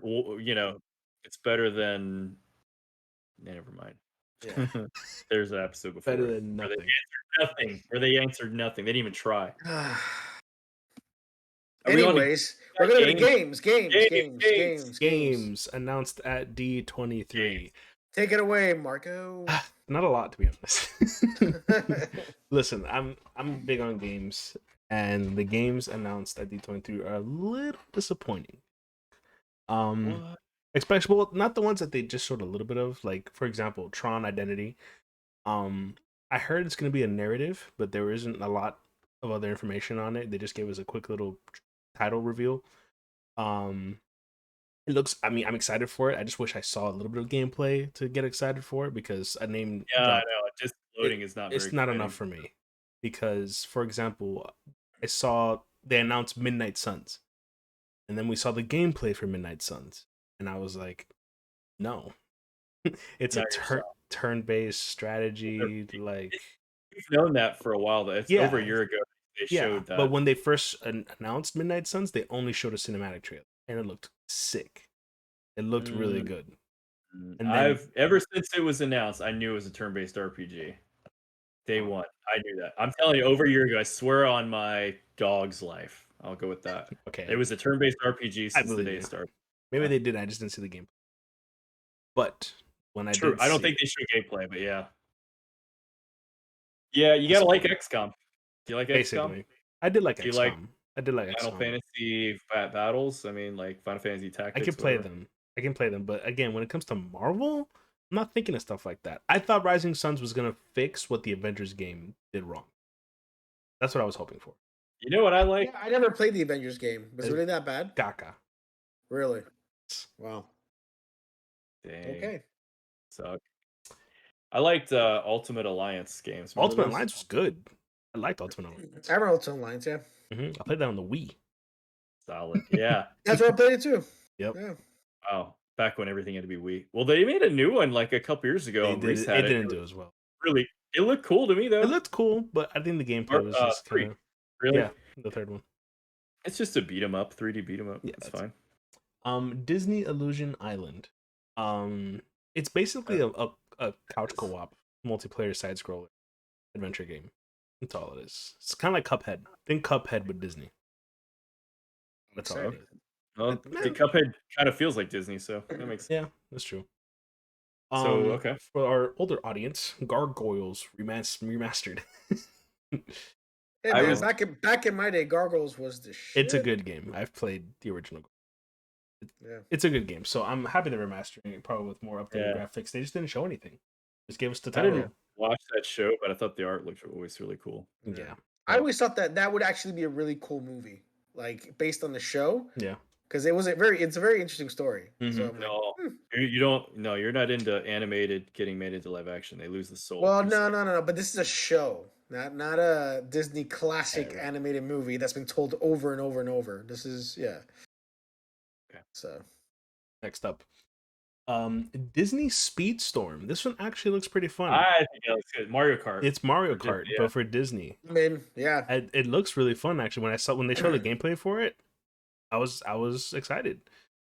It's better than. Never mind. Yeah. There's an episode before better than nothing. Where they answered nothing. They didn't even try. Anyways, we're going to games announced at D23. Take it away, Marco. Not a lot, to be honest. Listen, I'm big on games, and the games announced at D23 are a little disappointing. Especially, well, not the ones that they just showed a little bit of, like for example, Tron Identity. I heard it's going to be a narrative, but there isn't a lot of other information on it. They just gave us a quick little title reveal. It looks, I'm excited for it. I just wish I saw a little bit of gameplay to get excited for it, because a name I know, just loading is not it's not enough for me. Because for example, I saw they announced Midnight Suns, and then we saw the gameplay for Midnight Suns, and I was like, no. It's a turn-based strategy. Like, we've known that for a while. It's over a year ago. They showed that. But when they first announced Midnight Suns, they only showed a cinematic trailer, and it looked sick. It looked really good. And then, ever since it was announced, I knew it was a turn-based RPG. Day one, I knew that. I'm telling you, over a year ago, I swear on my dog's life. I'll go with that. Okay, it was a turn-based RPG since the day it started. Maybe they did. I just didn't see the game. But when I did, I don't think they showed gameplay. But yeah, you gotta like XCOM. Do you like XCOM? I did like XCOM. I did like Final Fantasy battles. I mean, like Final Fantasy Tactics. I can play them. But again, when it comes to Marvel, I'm not thinking of stuff like that. I thought Rising Suns was gonna fix what the Avengers game did wrong. That's what I was hoping for. You know what I like? Yeah, I never played the Avengers game. Was it really that bad? Gaga. Really? Wow. Dang. Okay. So I liked Ultimate Alliance games. Ultimate Alliance was good. I liked Ultimate Alliance. I remember Ultimate Alliance, yeah. I played that on the Wii. Solid. Yeah. That's where I played it too. Yep. Yeah. Wow. Back when everything had to be Wii. Well, they made a new one like a couple years ago. They And did Reese it. had It it. didn't do as well. Really, it looked cool to me It though. looked cool, but I think the gameplay was just kind 3. of Really? yeah. The third one. It's just a beat 'em up, 3D beat 'em up. Yeah, It's that's fine. Disney Illusion Island. It's basically a couch co-op multiplayer side scroller adventure game. That's all it is. It's kind of like Cuphead. Think Cuphead with Disney. That's all it is. Well, the Cuphead kind of feels like Disney, so that makes sense. Yeah, that's true. So okay, for our older audience, Gargoyles remastered. Hey man, back in my day, Gargoyles was the shit. It's a good game. I've played the original. Yeah, it's a good game. So I'm happy they're remastering it, probably with more updated graphics. They just didn't show anything. Just gave us the title. I didn't watch that show, but I thought the art looked always really cool. Yeah. I always thought that would actually be a really cool movie, like based on the show. Yeah. Because it's a very interesting story. Mm-hmm. So you don't. No, you're not into animated getting made into live action. They lose the soul. Well, no. But this is a show, not a Disney classic animated movie that's been told over and over and over. This is Okay. So next up, Disney Speedstorm. This one actually looks pretty fun. I think it looks good. Mario Kart. It's Mario Kart, but for Disney. I mean, yeah, it looks really fun. Actually, when they showed the gameplay for it, I was excited.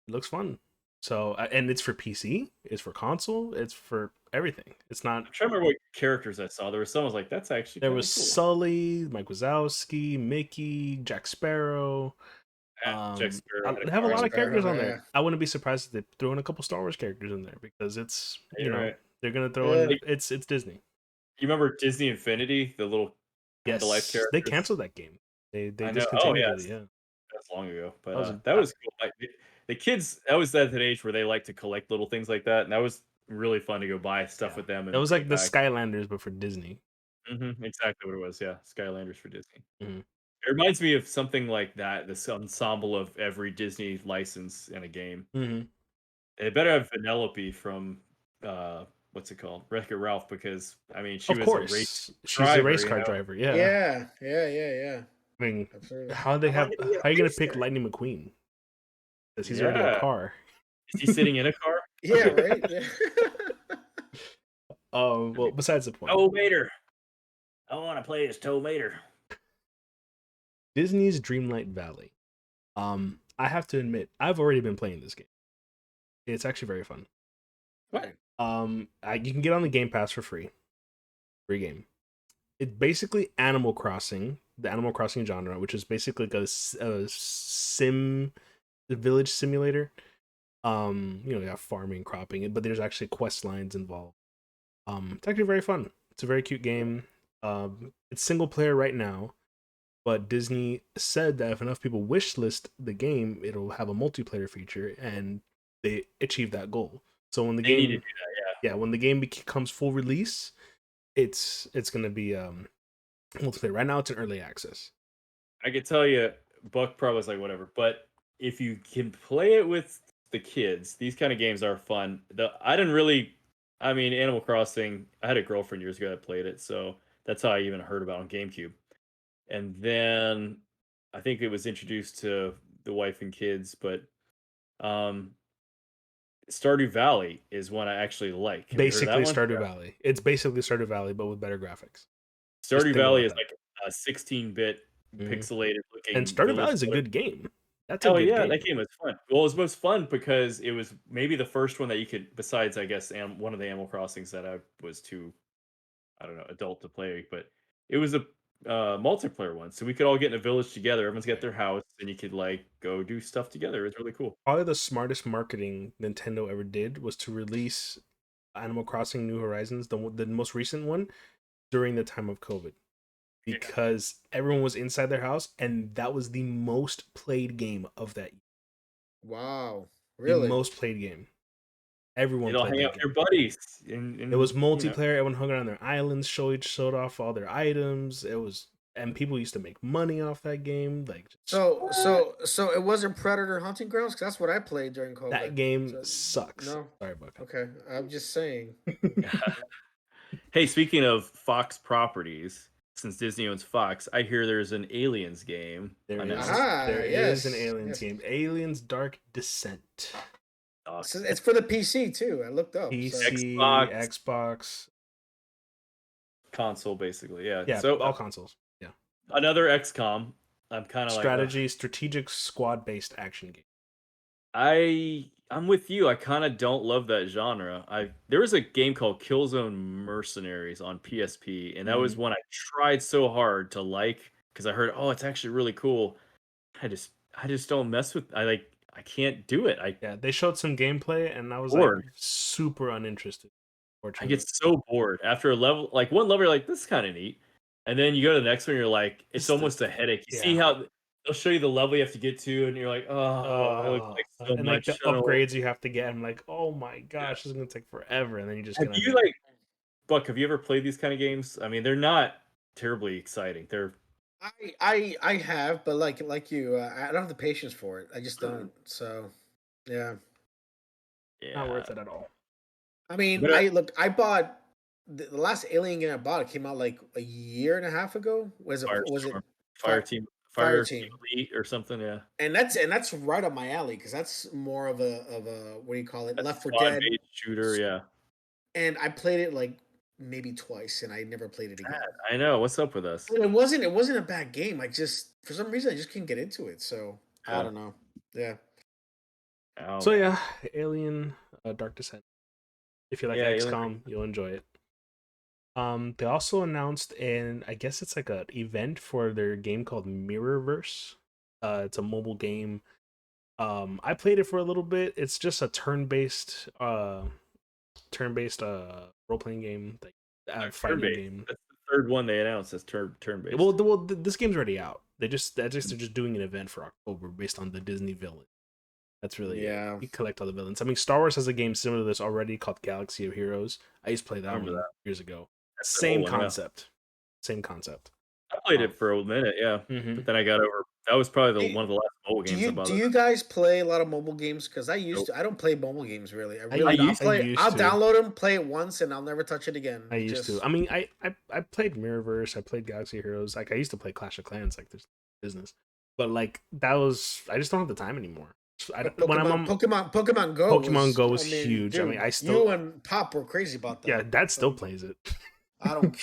It looks fun. So and it's for PC, it's for console, it's for everything. It's not. I'm trying to remember what characters I saw. There was someone like, that's actually. There was cool. Sully, Mike Wazowski, Mickey, Jack Sparrow. Jack Sparrow they have a lot of characters on there. I wouldn't be surprised if they throw in a couple Star Wars characters in there because it's they're gonna throw in. It's Disney. You remember Disney Infinity, the little the life characters? They canceled that game. They discontinued it. Yeah. That's long ago, but that was cool. Like, the kids, I was at that age where they like to collect little things like that, and that was really fun to go buy stuff with them. And it was like the Skylanders, but for Disney. Exactly what it was. Yeah, Skylanders for Disney. Mm-hmm. It reminds me of something like that. This ensemble of every Disney license in a game. Mm-hmm. It better have Vanellope from what's it called, Wreck-It Ralph, because I mean she's a race car driver. Yeah. I mean, absolutely. How are you gonna pick Lightning McQueen? Because he's already a car. Is he sitting in a car? Yeah, right. Yeah. Well, besides the point. Tow Mater. I want to play as Tow Mater. Disney's Dreamlight Valley. I have to admit, I've already been playing this game. It's actually very fun. Right. You can get on the Game Pass for free. Free game. It's basically Animal Crossing, the Animal Crossing genre, which is basically like a village simulator. You have farming, cropping, but there's actually quest lines involved. It's actually very fun. It's a very cute game. It's single player right now, but Disney said that if enough people wishlist the game, it'll have a multiplayer feature, and they achieved that goal. So when the game, need to do that, when the game becomes full release, it's gonna be multiplayer. Right now, it's in early access. I could tell you, Buck probably was like whatever, but if you can play it with the kids, these kind of games are fun. Animal Crossing, I had a girlfriend years ago that played it, so that's how I even heard about it on GameCube. And then I think it was introduced to the wife and kids, but Stardew Valley is one I actually like. Basically Stardew Valley. It's basically Stardew Valley, but with better graphics. Stardew Valley is like a 16-bit pixelated looking. And Stardew Valley is a good game. That's a good game. That game was fun. Well, it was most fun because it was maybe the first one that you could, besides, I guess, one of the Animal Crossings that I was too, adult to play, but it was a multiplayer one. So we could all get in a village together. Everyone's got their house, and you could go do stuff together. It was really cool. Probably the smartest marketing Nintendo ever did was to release Animal Crossing New Horizons, the most recent one, during the time of COVID. Because everyone was inside their house, and that was the most played game of that year. Wow, really? The most played game. Everyone played hang out with your buddies. It was multiplayer. Everyone hung out on their islands, showed off all their items. And people used to make money off that game. So it wasn't Predator Hunting Grounds, because that's what I played during COVID. That game sucks. No, sorry about that. Okay, I'm just saying. Hey, speaking of Fox properties, since Disney owns Fox, I hear there's an Aliens game announced. There is an Aliens game. Aliens Dark Descent. So it's for the PC too. I looked up. PC, Xbox. Xbox. Console, basically, yeah. Yeah, so all consoles. Yeah. Another XCOM. I'm kind of strategy, strategic squad-based action game. I'm with you. I kind of don't love that genre. There was a game called Killzone Mercenaries on PSP, and that was one I tried so hard to like because I heard, oh, it's actually really cool. I just don't mess with. I can't do it. Yeah, they showed some gameplay, and I was like super uninterested. I get so bored after a level. Like one level, you're like, this is kind of neat, and then you go to the next one, you're like, it's almost a headache. You see how they'll show you the level you have to get to, and you're like, oh, like so and much. Like the upgrades you have to get. I'm like, oh my gosh, this is gonna take forever, and then you just Buck, have you ever played these kind of games? I mean, they're not terribly exciting. They're I have, but like you, I don't have the patience for it. I just don't. So, yeah, not worth it at all. I mean, I bought the last Alien game I bought. It came out like a year and a half ago. Was it Fireteam Elite or something? Yeah, and that's right up my alley because that's more of a what do you call it? That's Left 4 Dead shooter. Yeah, and I played it like maybe twice, and I never played it again. I know. What's up with us? It wasn't a bad game. I just for some reason I just couldn't get into it. So I don't know. Yeah. So yeah, Alien Dark Descent. If you like XCOM, you'll enjoy it. They also announced I guess it's like an event for their game called Mirrorverse. It's a mobile game. I played it for a little bit. It's just a turn-based role-playing game, like fighting game. That's the third one they announced as turn-based. Well, this game's already out. They're just doing an event for October based on the Disney villain. That's really it. You collect all the villains. I mean, Star Wars has a game similar to this already called Galaxy of Heroes. I used to play that one years ago. Same concept. Same concept. I played it for a minute, but then I got over. That was probably one of the last mobile games. Do you guys play a lot of mobile games? Because I used to. I don't play mobile games really. I'll download them, play it once, and I'll never touch it again. I used to. I mean, I played Mirrorverse. I played Galaxy of Heroes. Like I used to play Clash of Clans. Like there's business, but like that was. I just don't have the time anymore. Pokemon Go. Pokemon Go was huge. Dude, I mean, you and Pop were crazy about that. Yeah, Dad still plays it. I don't.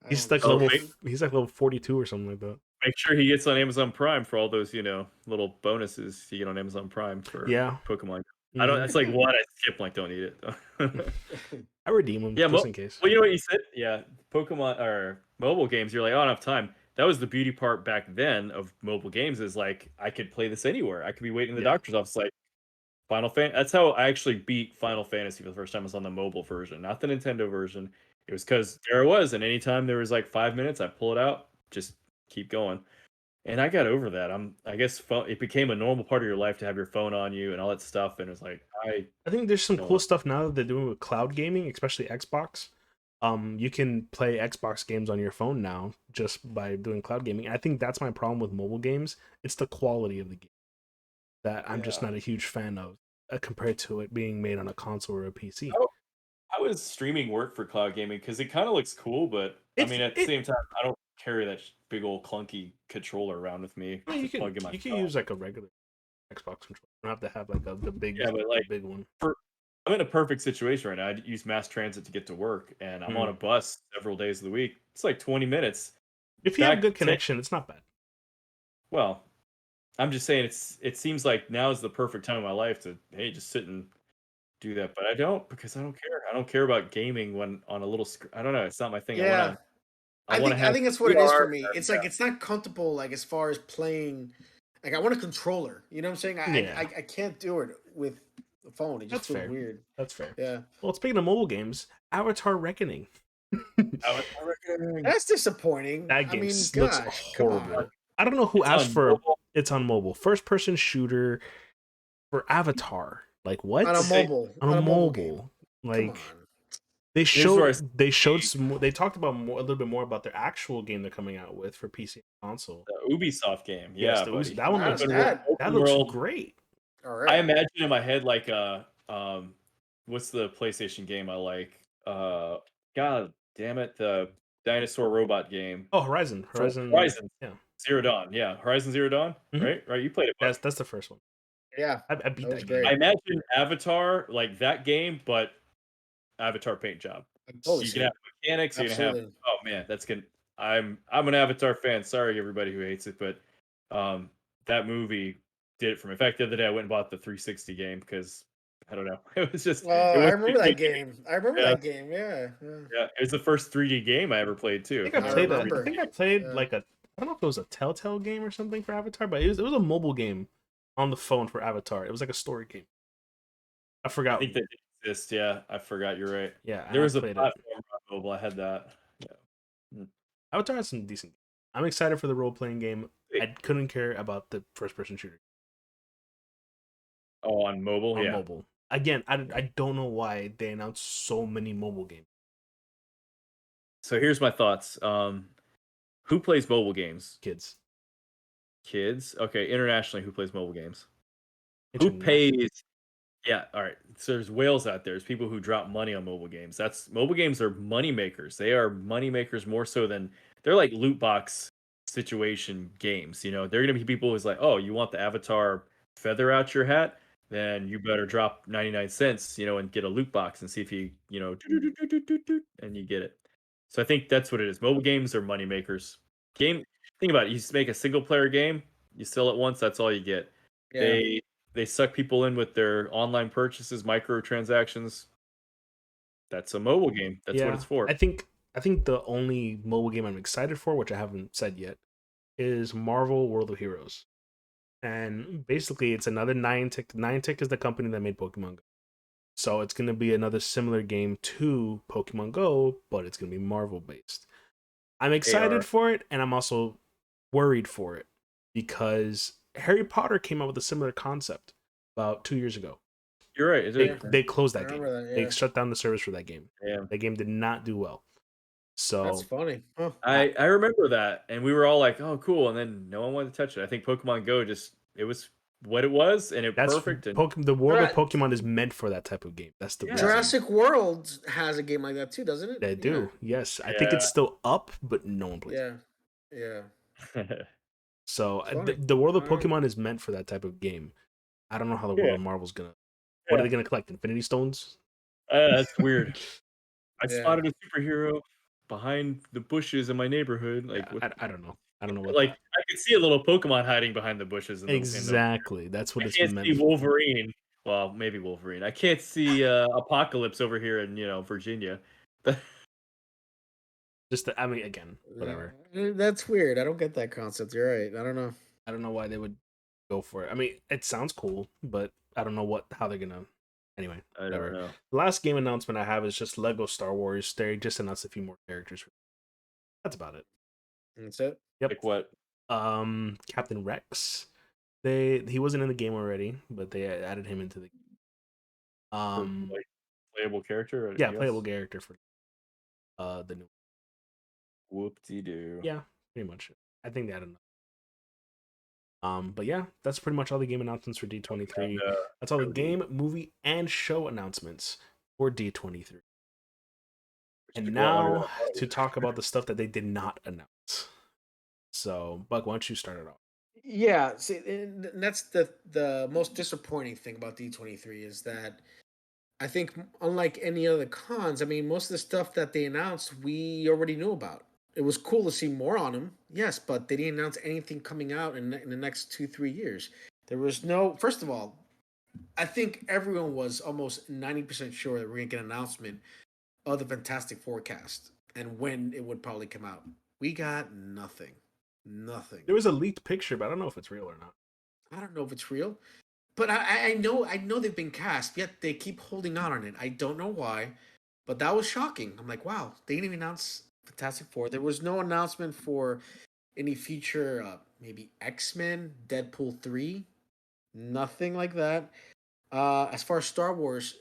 He's like level 42 or something like that. Make sure he gets on Amazon Prime for all those little bonuses you get on Amazon Prime for Pokemon. I don't. That's like what I skip. Like, don't need it. I redeem them just in case. Well, you know what you said? Yeah, Pokemon or mobile games. You're like, oh, I don't have time. That was the beauty part back then of mobile games. Is like I could play this anywhere. I could be waiting in the doctor's office. Like Final Fantasy. That's how I actually beat Final Fantasy for the first time. Was on the mobile version, not the Nintendo version. It was because there it was, and anytime there was like 5 minutes, I pull it out, just keep going. And I got over that. I guess it became a normal part of your life to have your phone on you and all that stuff. And it was like I think there's some cool stuff now that they're doing with cloud gaming, especially Xbox. You can play Xbox games on your phone now just by doing cloud gaming. I think that's my problem with mobile games. It's the quality of the game that I'm just not a huge fan of compared to it being made on a console or a PC. How does streaming work for cloud gaming? Because it kind of looks cool, but at the same time, I don't carry that big old clunky controller around with me. You can use like a regular Xbox controller. You don't have to have like the big big one. I'm in a perfect situation right now. I use mass transit to get to work, and I'm on a bus several days of the week. It's like 20 minutes. If you have a good connection, it's not bad. Well, I'm just saying it seems like now is the perfect time of my life to just sit and do that, but I don't because I don't care. I don't care about gaming when on a little screen. I don't know. It's not my thing. Yeah. I think that's what it is for me. It's like it's not comfortable like as far as playing. Like I want a controller. You know what I'm saying? I can't do it with the phone. It just feels weird. That's fair. Yeah. Well, speaking of mobile games, Avatar Reckoning. That's disappointing. That game looks horrible. I don't know who asked for it's on mobile. First person shooter for Avatar. Like what? On a mobile. Like they showed some. They talked about a little bit more about their actual game they're coming out with for PC and console. The Ubisoft game, that one looks great. All right. I imagine in my head like what's the PlayStation game I like? God damn it, the dinosaur robot game. Oh, Horizon. Horizon Yeah. Zero Dawn. Yeah, Horizon Zero Dawn. Right. You played it. That's the first one. Yeah, I beat that game. I imagine Avatar like that game, but Avatar paint job. Totally You can have mechanics. You can have. Absolutely. Oh man, that's good. I'm an Avatar fan. Sorry, everybody who hates it, but that movie did it for me. In fact, the other day I went and bought the 360 game because I don't know. It was just. It I was remember that game. I remember that game. Yeah. Yeah, it was the first 3D game I ever played too. I think I played Yeah. like I don't know if it was a Telltale game or something for Avatar, but it was a mobile game on the phone for Avatar. It was like a story game. I forgot. I think that did exist. Yeah, I forgot. You're right. Yeah, There was a played platform on mobile. I had that. Yeah. Avatar has some decent games. I'm excited for the role playing game. Wait. I couldn't care about the first person shooter. Oh, on mobile. On mobile. Again, I don't know why they announced so many mobile games. So here's my thoughts. Who plays mobile games? Kids. Okay, internationally, who plays mobile games? Who Internationally. pays? Yeah, all right. So there's whales out there. There's people who drop money on mobile games. Mobile games are money makers. They are money makers more so than they're like loot box situation games. You know, they're gonna be people who's like, oh, you want the Avatar feather out your hat? Then you better drop 99 cents, and get a loot box and see if and you get it. So I think that's what it is. Mobile games are money makers. Think about it. You make a single player game, you sell it once, that's all you get. Yeah. They suck people in with their online purchases, microtransactions. That's a mobile game. That's what it's for. I think the only mobile game I'm excited for, which I haven't said yet, is Marvel World of Heroes. And basically it's another Niantic. Niantic is the company that made Pokemon Go. So it's going to be another similar game to Pokemon Go, but it's going to be Marvel based. I'm excited for it, and I'm also worried for it because Harry Potter came out with a similar concept about 2 years ago. You're right. They closed that game. That, yeah. They shut down the service for that game. Yeah. That game did not do well. So that's funny. Huh. I remember that, and we were all like, "Oh, cool!" And then no one wanted to touch it. I think Pokemon Go it was what it was, and that's perfect. And the world of Pokemon is meant for that type of game. That's the reason. Jurassic World has a game like that too, doesn't it? They do. Yes, I think it's still up, but no one plays. Yeah. So the world of Pokemon is meant for that type of game. I don't know how the world of Marvel's gonna. What are they gonna collect? Infinity Stones? That's weird. I spotted a superhero behind the bushes in my neighborhood. Like, I don't know. I don't know what. Like, I could see a little Pokemon hiding behind the bushes. Exactly. That's what it's meant. I can't see Wolverine. Well, maybe Wolverine. I can't see Apocalypse over here in Virginia. Again, whatever. That's weird. I don't get that concept. You're right. I don't know. I don't know why they would go for it. I mean, it sounds cool, but I don't know how they're gonna. Anyway, I don't know. The last game announcement I have is just Lego Star Wars. They just announced a few more characters. That's about it. That's it. Yep. Like what? Captain Rex. He wasn't in the game already, but they added him into the like playable character. Playable character for the new. Whoop-de-doo. Yeah, pretty much. I think they had enough. But yeah, that's pretty much all the game announcements for D23. That's all the game, movie, and show announcements for D23. And now to talk about the stuff that they did not announce. So, Buck, why don't you start it off? Yeah, see, and that's the most disappointing thing about D23 is that I think unlike any other cons, I mean, most of the stuff that they announced we already knew about. It was cool to see more on them, yes, but they didn't announce anything coming out in the next 2-3 years. There was no. First of all, I think everyone was almost 90% sure that we're gonna get an announcement of the Fantastic Forecast and when it would probably come out. We got nothing. There was a leaked picture, but I don't know if it's real or not. I don't know if it's real, but I know they've been cast, yet they keep holding on it. I don't know why, but that was shocking. I'm like, wow, they didn't even announce Fantastic Four. There was no announcement for any future, maybe X-Men, Deadpool 3, nothing like that. As far as Star Wars,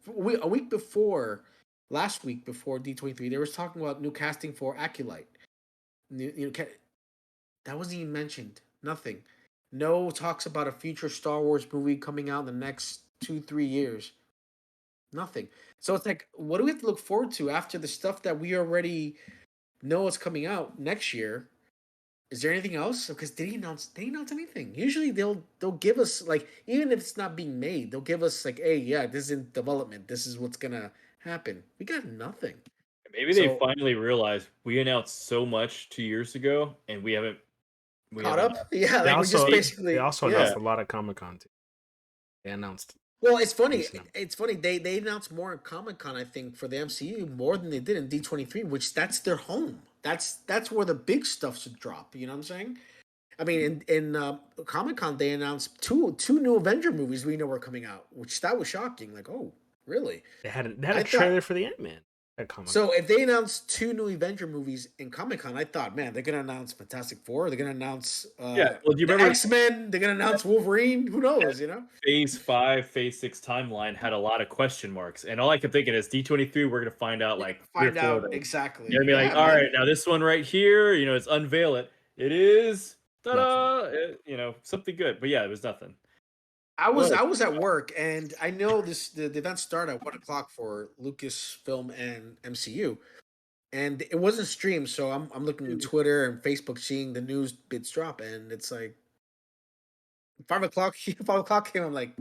last week before D23, they was talking about new casting for Acolyte. That wasn't even mentioned. Nothing. No talks about a future Star Wars movie coming out in the next 2-3 years. Nothing. So it's like, what do we have to look forward to after the stuff that we already know what's coming out next year. Is there anything else? Because they didn't announce anything. Usually they'll give us like, even if it's not being made, they'll give us like, hey, yeah, this is in development. This is what's gonna happen. We got nothing. Maybe they So finally realized we announced so much 2 years ago, and we haven't caught up? Yeah, They like we just also basically announced a lot of Comic-Con too. They announced. Well, it's funny. Decent. It's funny. They announced more in Comic-Con, I think, for the MCU more than they did in D23, which that's their home. That's where the big stuff should drop. You know what I'm saying? I mean, in Comic-Con, they announced two new Avenger movies we know were coming out, which that was shocking. Like, oh, really? They had a trailer for the Ant-Man at Comic-Con. So if they announced two new Avenger movies in Comic-Con, I thought, man, they're gonna announce Fantastic Four. They're gonna announce Well, do you the remember X-Men. They're gonna announce Wolverine. Who knows? You know, Phase 5, Phase 6 timeline had a lot of question marks, and all I kept thinking is D23. We're gonna find out like exactly. You're gonna be like, all right, now this one right here, it's unveil it. It is, ta-da! Something good. But yeah, it was nothing. I was at work, and I know the event started at 1:00 for Lucasfilm and MCU, and it wasn't streamed. So I'm looking at Twitter and Facebook, seeing the news bits drop, and it's like 5:00. 5:00 came. I'm like,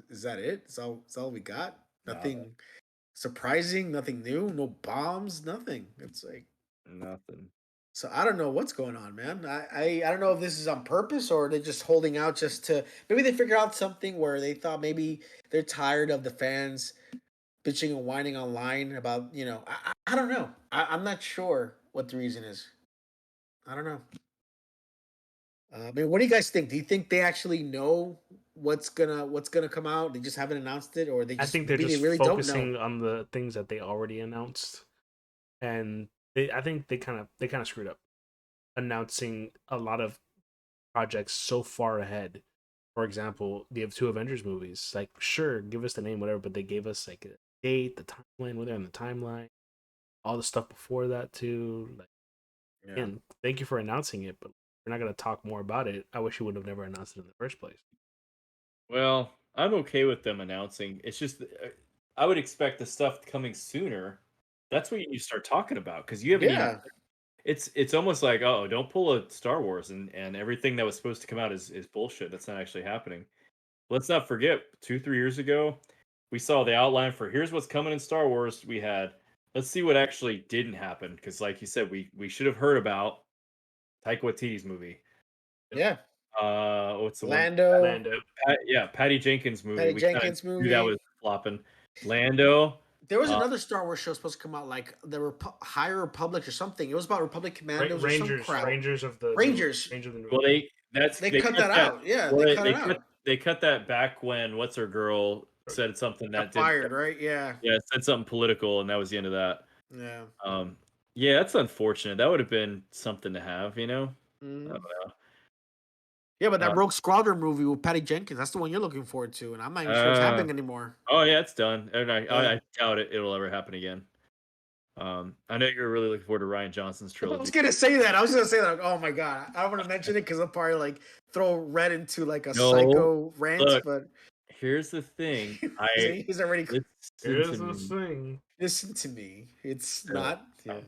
is that it? Is all we got? Nothing surprising, nothing new, no bombs, nothing. It's like nothing. So I don't know what's going on, man. I don't know if this is on purpose or they're just holding out just to maybe they figured out something where they thought maybe they're tired of the fans bitching and whining online about I don't know. I'm not sure what the reason is. I don't know. I mean, what do you guys think? Do you think they actually know what's gonna come out? They just haven't announced it, or they just I think they're just really focusing on the things that they already announced, and I think they kind of screwed up announcing a lot of projects so far ahead. For example, they have 2 Avengers movies. Like, sure, give us the name, whatever, but they gave us like a date, the timeline, where they're on the timeline, all the stuff before that too. Like, again, thank you for announcing it, but we're not gonna talk more about it. I wish you would have never announced it in the first place. Well, I'm okay with them announcing. It's just I would expect the stuff coming sooner. That's what you start talking about, because you haven't even. It's almost like, oh, don't pull a Star Wars and everything that was supposed to come out is bullshit. That's not actually happening. Let's not forget, 2-3 years ago, we saw the outline for here's what's coming in Star Wars. Let's see what actually didn't happen, because like you said, we should have heard about Taika Waititi's movie. Yeah. What's the Lando? Lando. Patty Jenkins movie. Movie. That was flopping. Lando. There was another Star Wars show supposed to come out, like the High Republic or something. It was about Republic Commandos or some crap. Rangers of the movie. Well, they cut that out. Yeah, they cut it out. They cut that back when what's her girl said something that fired, right? Yeah. Yeah, said something political, and that was the end of that. Yeah. Yeah, that's unfortunate. That would have been something to have, I don't know. Yeah, but that Rogue Squadron movie with Patty Jenkins, that's the one you're looking forward to, and I'm not even sure it's happening anymore. Oh yeah, it's done. And I doubt it'll ever happen again. I know you're really looking forward to Rian Johnson's trilogy. I was gonna say that. Like, oh my god, I don't want to mention it because I'll probably like throw Red into like a psycho rant. But here's the thing. He's already. Here's the thing. Listen to me. It's not. Yeah.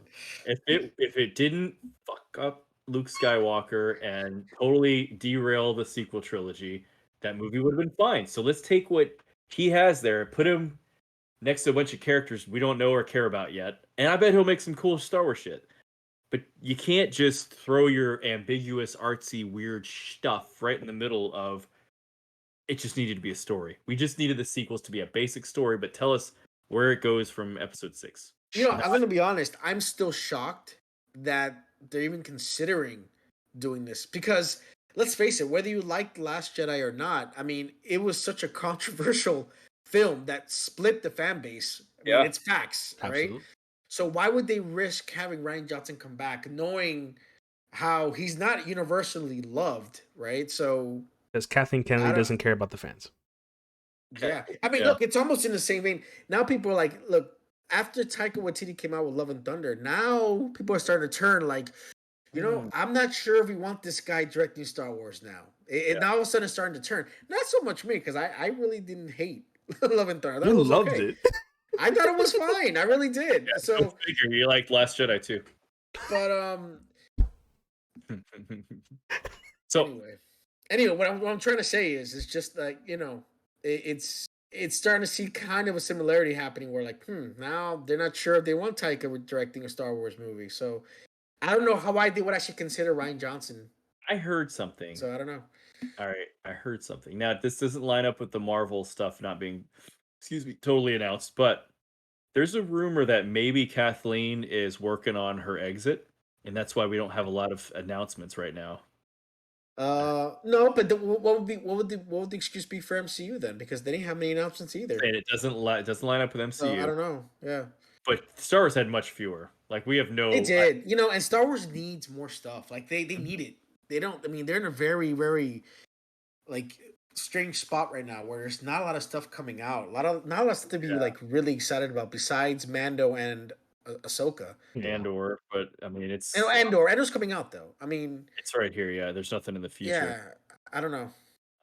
If it didn't fuck up Luke Skywalker and totally derail the sequel trilogy, that movie would have been fine. So let's take what he has there, put him next to a bunch of characters we don't know or care about yet, and I bet he'll make some cool Star Wars shit. But you can't just throw your ambiguous, artsy, weird stuff right in the middle of it. Just needed to be a story. We just needed the sequels to be a basic story, but tell us where it goes from episode 6. I'm going to be honest. I'm still shocked that they're even considering doing this, because let's face it, whether you liked Last Jedi or not, I mean, it was such a controversial film that split the fan base. I mean, it's facts, right? So why would they risk having Rian Johnson come back, knowing how he's not universally loved, right? So because Kathleen Kennedy doesn't care about the fans. Yeah, I mean, look, it's almost in the same vein. Now people are like, look, after Taika Waititi came out with Love and Thunder, now people are starting to turn like, I'm not sure if we want this guy directing Star Wars now. Now all of a sudden it's starting to turn. Not so much me, because I really didn't hate Love and Thunder. You loved it. I thought it was fine. I really did. Yeah, so you liked Last Jedi too. But So anyway, what I'm trying to say is, it's just like, it's starting to see kind of a similarity happening where, like, now they're not sure if they want Taika directing a Star Wars movie. So I don't know how wide they would actually consider Rian Johnson. I heard something. So I don't know. All right, I heard something. Now this doesn't line up with the Marvel stuff not being, totally announced, but there's a rumor that maybe Kathleen is working on her exit, and that's why we don't have a lot of announcements right now. No, but what would the excuse be for MCU then? Because they didn't have many announcements either. And it doesn't line up with MCU. So I don't know. Yeah. But Star Wars had much fewer. Like, we have no. They did, and Star Wars needs more stuff. Like, they need it. They don't. I mean, they're in a very, very, like, strange spot right now where there's not a lot of stuff coming out. Not a lot of stuff to be like really excited about besides Mando and Ahsoka. Andor, but I mean, it's Andor's coming out though. I mean, it's right here. Yeah, there's nothing in the future. Yeah, I don't know.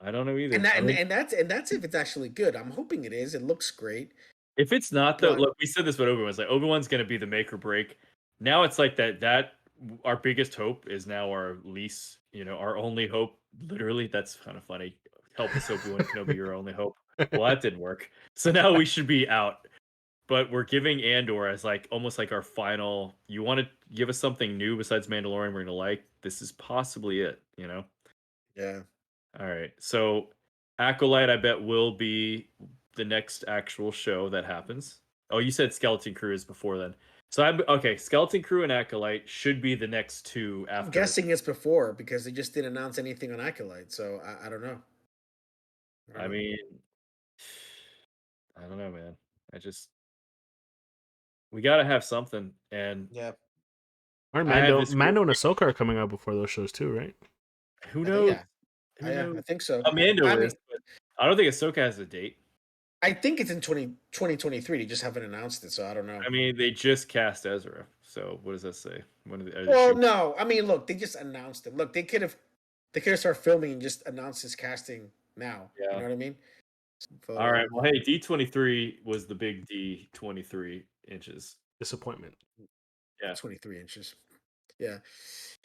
I don't know either. And that's if it's actually good. I'm hoping it is. It looks great. If it's not, though, look, we said this about Obi-Wan's. Like, Obi-Wan's going to be the make or break. Now it's like that our biggest hope is now our least, our only hope. Literally, that's kind of funny. Help us, Obi-Wan Kenobi, your only hope. Well, that didn't work. So now we should be out. But we're giving Andor as like almost like our final. You want to give us something new besides Mandalorian we're going to like? This is possibly it, Yeah. All right. So Acolyte, I bet, will be the next actual show that happens. Oh, you said Skeleton Crew is before then. So okay, Skeleton Crew and Acolyte should be the next two after. I'm guessing it's before because they just didn't announce anything on Acolyte, so I don't know. I mean, I don't know, man. We gotta have something, and yeah. Mando and Ahsoka are coming out before those shows too, right? Who knows? I think so. Mando is, but I don't think Ahsoka has a date. I think it's in 2023. They just haven't announced it, so I don't know. I mean, they just cast Ezra, so what does that say? No. I mean, look, they just announced it. Look, they could have started filming and just announced his casting now. Yeah. You know what I mean? So, all right. Well, hey, D23 was the big D23 inches. Disappointment. Yeah. 23 inches. Yeah.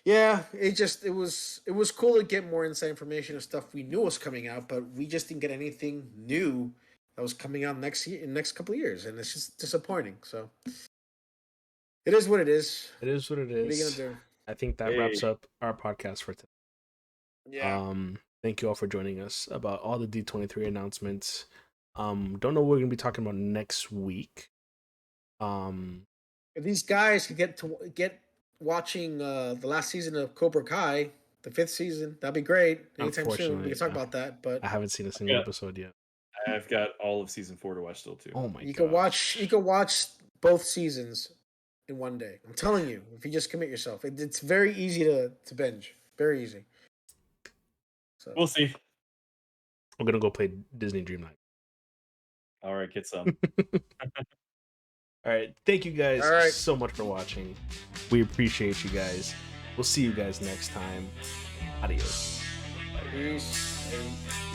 Yeah, it was cool to get more inside information of stuff we knew was coming out, but we just didn't get anything new that was coming out next couple of years, and it's just disappointing. So it is what it is. It is what it is. What are you gonna do? I think that wraps up our podcast for today. Yeah. Thank you all for joining us about all the D23 announcements. Don't know what we're gonna be talking about next week. If these guys could get watching the last season of Cobra Kai, the 5th season, that'd be great. Anytime soon, we can talk about that. But I haven't seen a single episode yet. I've got all of season 4 to watch still too. Oh my god! You can watch both seasons in one day. I'm telling you, if you just commit yourself, it's very easy to binge. Very easy. So we'll see. I'm gonna go play Disney Dreamlight. All right, get some. All right, thank you guys so much for watching. We appreciate you guys. We'll see you guys next time. Adios. Peace.